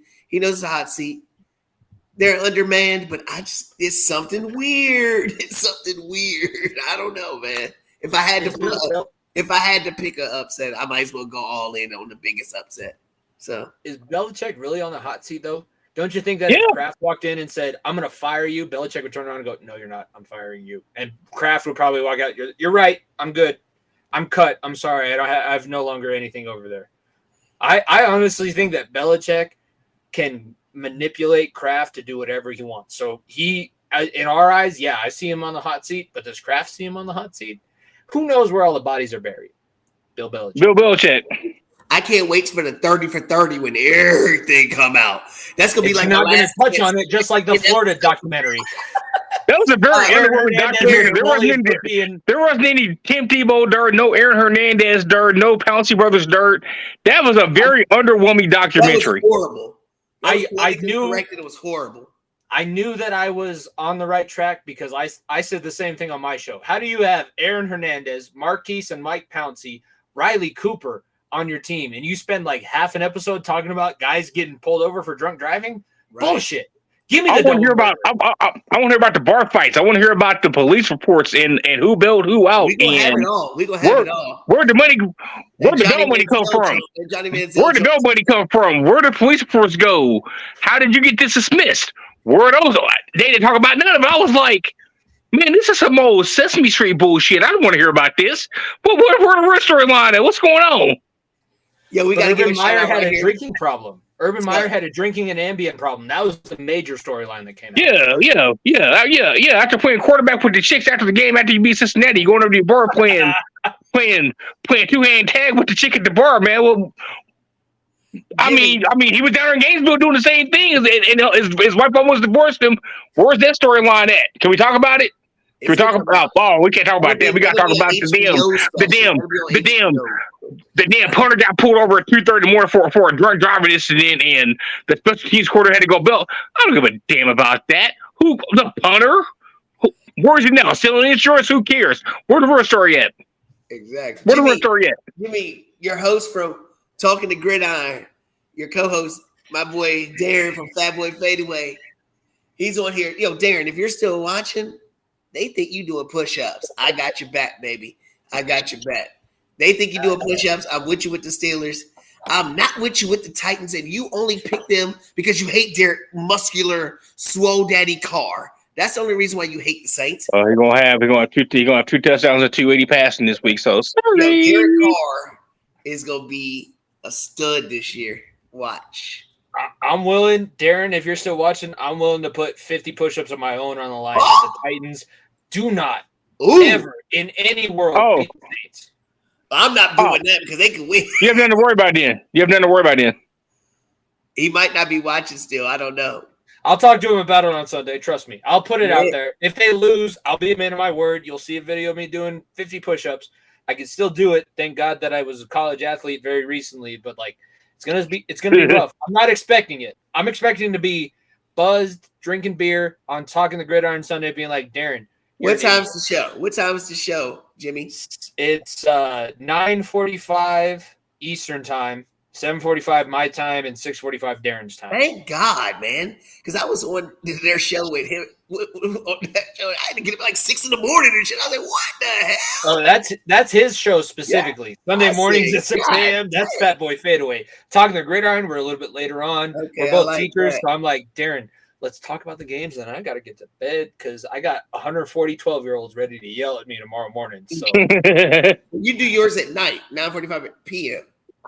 They're undermanned, but it's something weird. It's something weird. I don't know, man. If I had to pick an upset, I might as well go all in on the biggest upset. So is Belichick really on the hot seat though? Don't you think that if Kraft walked in and said, "I'm going to fire you," Belichick would turn around and go, "No, you're not. I'm firing you." And Kraft would probably walk out. You're right. I'm good. I'm cut. I'm sorry. I have no longer anything over there. I honestly think that Belichick can manipulate Kraft to do whatever he wants. So he, in our eyes, yeah, I see him on the hot seat. But does Kraft see him on the hot seat? Who knows where all the bodies are buried? Bill Belichick. I can't wait for the 30 for 30 when everything come out. That's gonna be like not going to touch on it, just like the Florida documentary. That was a very underwhelming documentary. There wasn't any Tim Tebow dirt, no Aaron Hernandez dirt, no Pouncey Brothers dirt. That was a very underwhelming documentary. That was horrible. I knew it was horrible. I knew that I was on the right track because I said the same thing on my show. How do you have Aaron Hernandez, Marquise and Mike Pouncey, Riley Cooper on your team, and you spend like half an episode talking about guys getting pulled over for drunk driving? Right. Bullshit. Give me the. I want to hear about the bar fights. I want to hear about the police reports and who bailed who out. We gonna have it all. We gonna have it all. Where'd the money come from? Where'd the bail money come from? Where did the police reports go? How did you get this dismissed? Where are those? They didn't talk about none of it. I was like, man, this is some old Sesame Street bullshit. I don't want to hear about this. Where the real storyline at? What's going on? Yeah, we got to Urban Meyer had a drinking problem. Urban Meyer had a drinking and ambient problem. That was the major storyline that came out. Yeah. After playing quarterback with the chicks after the game, after you beat Cincinnati, going over to the bar playing two-hand tag with the chick at the bar, man. Well, I mean, he was down there in Gainesville doing the same thing, and his wife almost divorced him. Where's that storyline at? Can we talk about it? Can we talk about? Oh, we can't talk about that. We got to talk about the damn punter got pulled over at 2:30 in the morning for a drunk driving incident, and the special teams quarter had to go bail. I don't give a damn about that. Who the punter? Where is he now? Selling insurance? Who cares? Where's the real story at? Exactly. Where's the real story at? Jimmy, your host from Talking to Gridiron, your co-host, my boy Darren from Fat Boy Fadeaway. He's on here. Yo, Darren, if you're still watching, they think you doing push-ups. I got your back, baby. I got your back. They think you doing push-ups. I'm with you with the Steelers. I'm not with you with the Titans, and you only pick them because you hate their muscular, swole daddy Carr. That's the only reason why you hate the Saints. He's gonna have two touchdowns and 280 passing this week. So sorry. Derek Carr is gonna be a stud this year. Watch. I'm willing, Darren, if you're still watching, I'm willing to put 50 push-ups of my own on the line. The Titans do not ever in any world beat the Saints. I'm not doing that because they can win. You have nothing to worry about then. He might not be watching still. I don't know. I'll talk to him about it on Sunday. Trust me. I'll put it out there. If they lose, I'll be a man of my word. You'll see a video of me doing 50 push-ups. I can still do it. Thank God that I was a college athlete very recently, but like it's gonna be rough. I'm not expecting it. I'm expecting to be buzzed, drinking beer on Talking the Gridiron Sunday, being like, Darren. What time's the show? What time is the show, Jimmy? It's 9:45 Eastern time, 7:45 my time, and 6:45 Darren's time. Thank God, man, because I was on their show with him. On that show, I had to get up like 6 a.m. and shit. I was like, "What the hell?" Oh, that's his show specifically. Yeah, Sunday mornings at 6 a.m. That's Fat Boy Fadeaway. Talking the Gridiron, we're a little bit later on. Okay, we're both teachers, so I'm like, Darren, let's talk about the games, and I got to get to bed because I got 140 12-year-olds ready to yell at me tomorrow morning. So you do yours at night, 9:45 p.m.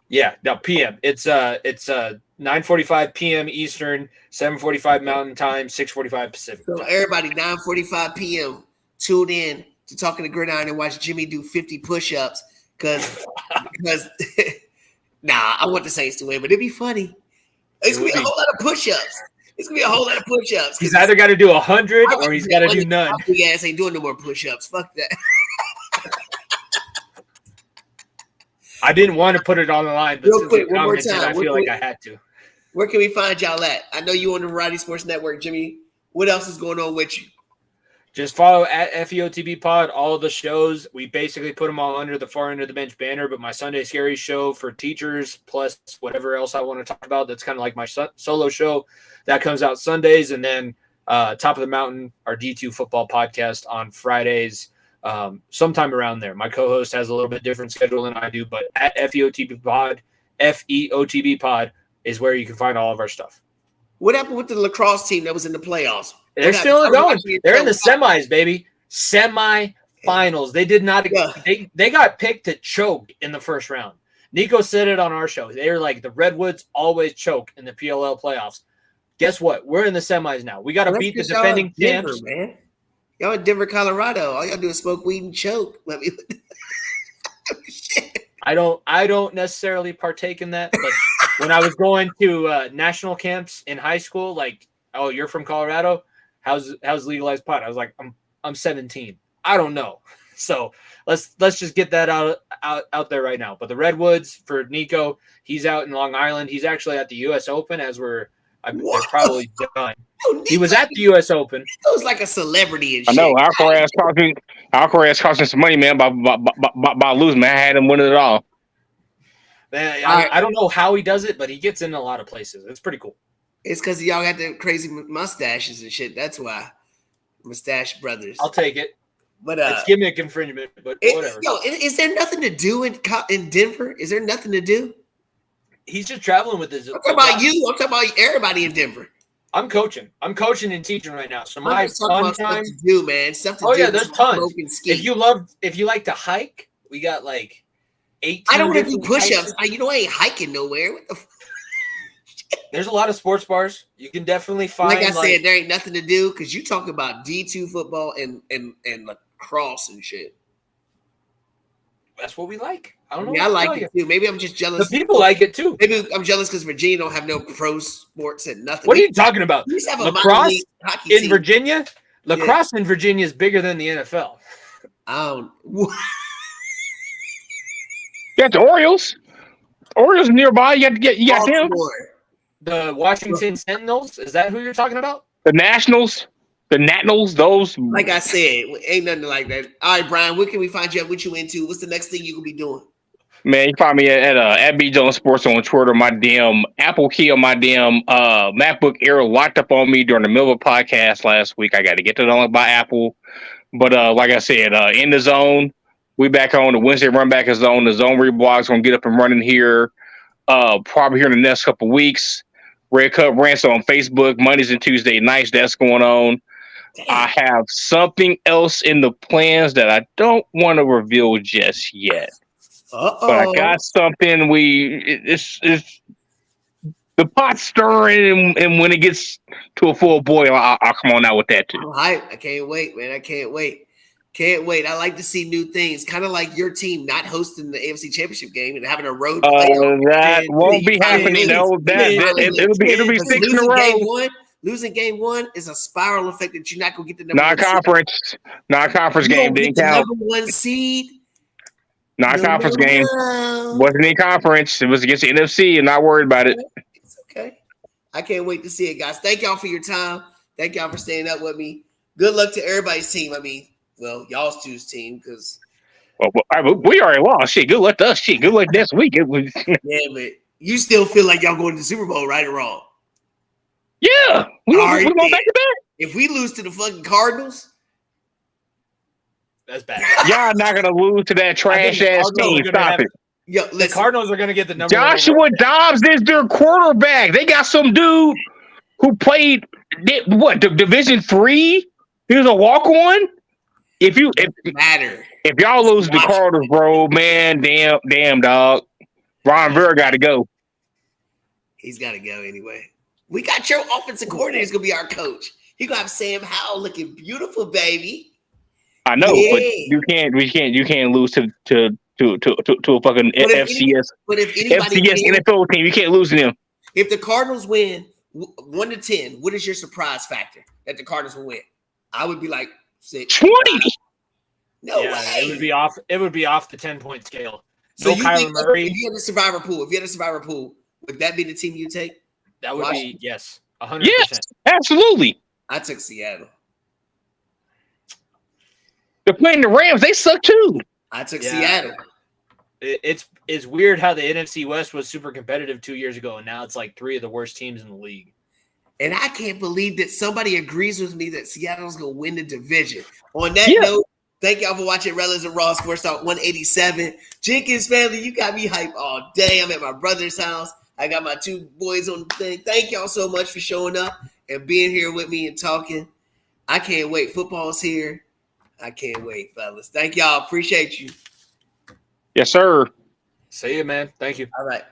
Yeah, no, p.m. It's 9:45 p.m. Eastern, 7:45 Mountain Time, 6:45 Pacific. So everybody, 9:45 p.m. tune in to Talking to Gridiron and watch Jimmy do 50 push-ups because I want the Saints to win, but it'd be funny. It's gonna be a whole lot of push-ups. He's either got to do 100 or he's got to do none. My big ass ain't doing no more push-ups. Fuck that. I didn't want to put it on the line, but real quick, one more time. I feel like I had to. Where can we find y'all at? I know you on the Variety Sports Network, Jimmy. What else is going on with you? Just follow at FEOTB Pod. All of the shows, we basically put them all under the Far End of the Bench banner. But my Sunday Scary show for teachers, plus whatever else I want to talk about, that's kind of like my solo show, that comes out Sundays. And then Top of the Mountain, our D2 football podcast on Fridays, sometime around there. My co-host has a little bit different schedule than I do, but at FEOTB Pod is where you can find all of our stuff. What happened with the lacrosse team that was in the playoffs? They're still going. They're in the semis, baby. Semi-finals. They did not. They got picked to choke in the first round. Nico said it on our show. They were like, the Redwoods always choke in the PLL playoffs. Guess what? We're in the semis now. We got to beat the defending champs. Man. Y'all in Denver, Colorado. All y'all do is smoke weed and choke. Let me. I don't necessarily partake in that, but when I was going to national camps in high school, like, oh, you're from Colorado? How's legalized pot? I was like, I'm 17. I don't know. So let's just get that out there right now. But the Redwoods for Nico, he's out in Long Island. He's actually at the U.S. Open they're probably done. He was at the U.S. Open. It was like a celebrity and shit. I know. Alcaraz costing some money, man, by losing. Man, I had him win it all. Man, I don't know how he does it, but he gets in a lot of places. It's pretty cool. It's because y'all got the crazy mustaches and shit. That's why. Mustache brothers. I'll take it. But it's gimmick infringement, but whatever. Is there nothing to do in Denver? Is there nothing to do? He's just traveling with his. I'm talking about you. I'm talking about everybody in Denver. I'm coaching and teaching right now. So my fun time to do, man. Stuff to do. Oh yeah, there's tons. If you like to hike, we got like 18. I don't want to do push-ups. I ain't hiking nowhere. What the There's a lot of sports bars. You can definitely find. Like I said, there ain't nothing to do because you talk about D2 football and lacrosse and shit. That's what we like. I don't know. Yeah, I like it too. Maybe I'm just jealous. The people like it too. Maybe I'm jealous because Virginia don't have no pro sports and nothing. What are you talking about? Lacrosse in Virginia? Lacrosse in Virginia is bigger than the NFL. You got the Orioles. Orioles nearby. You got them. The Washington Sentinels. Is that who you're talking about? The Nationals. The Nationals. Those. Like I said, ain't nothing like that. All right, Brian. What can we find you at? What you into? What's the next thing you gonna be doing? Man, you find me at B Jones Sports on Twitter. My damn Apple key on my damn MacBook Air locked up on me during the middle of a podcast last week. I got to get that unlocked by Apple. But like I said, in the zone, we back on the Wednesday run back is zone. The zone reblog's gonna get up and running here. Probably here in the next couple weeks. Red Cup Rants on Facebook, Mondays and Tuesday nights. That's going on. Damn. I have something else in the plans that I don't want to reveal just yet. But I got something. It's the pot's stirring, and when it gets to a full boil, I'll come on out with that too. I can't wait, man. I can't wait. Can't wait. I like to see new things. Kind of like your team not hosting the AFC Championship game and having a road playoff. That won't be happening. No, it'll be 6 in a row. Losing game one is a spiral effect that you're not going to get the number non-conference game didn't count. Number one seed. Non-conference game wasn't in conference. It was against the NFC. I'm not worried about it. It's okay. I can't wait to see it, guys. Thank y'all for your time. Thank y'all for staying up with me. Good luck to everybody's team. I mean, well, y'all's two's team because we already lost. Shit, good luck to us. Shit, good luck next week. Yeah, but you still feel like y'all going to the Super Bowl, right or wrong? Yeah, we going back to back. If we lose to the fucking Cardinals. That's bad. Y'all not gonna lose to that trash ass team. Stop it. Yo, the Cardinals are gonna get the number. Joshua Dobbs is their quarterback. They got some dude who played Division III. He was a walk-on. If y'all lose the Cardinals, bro, man, damn dog. Ron Vera got to go. He's got to go anyway. We got your offensive coordinator is gonna be our coach. He gonna have Sam Howell looking beautiful, baby. I know, but you can't lose to a fucking FCS NFL team. You can't lose to them. If the Cardinals win 1 to 10, what is your surprise factor that the Cardinals will win? I would be like 6. 20. No way. It would be off the 10-point scale. So you Kyler Murray. If you had a survivor pool, would that be the team you take? That would be yes, 100%. Yes, absolutely. I took Seattle. They're playing the Rams. They suck too. I took Yeah. Seattle. It's weird how the NFC West was super competitive 2 years ago, and now it's like 3 of the worst teams in the league. And I can't believe that somebody agrees with me that Seattle's going to win the division. On that note, thank y'all for watching Rellism Raw Sports Talk 187. Jenkins family, you got me hype all day. I'm at my brother's house. I got my 2 boys on the thing. Thank y'all so much for showing up and being here with me and talking. I can't wait. Football's here. I can't wait, fellas. Thank y'all. Appreciate you. Yes, sir. See you, man. Thank you. All right.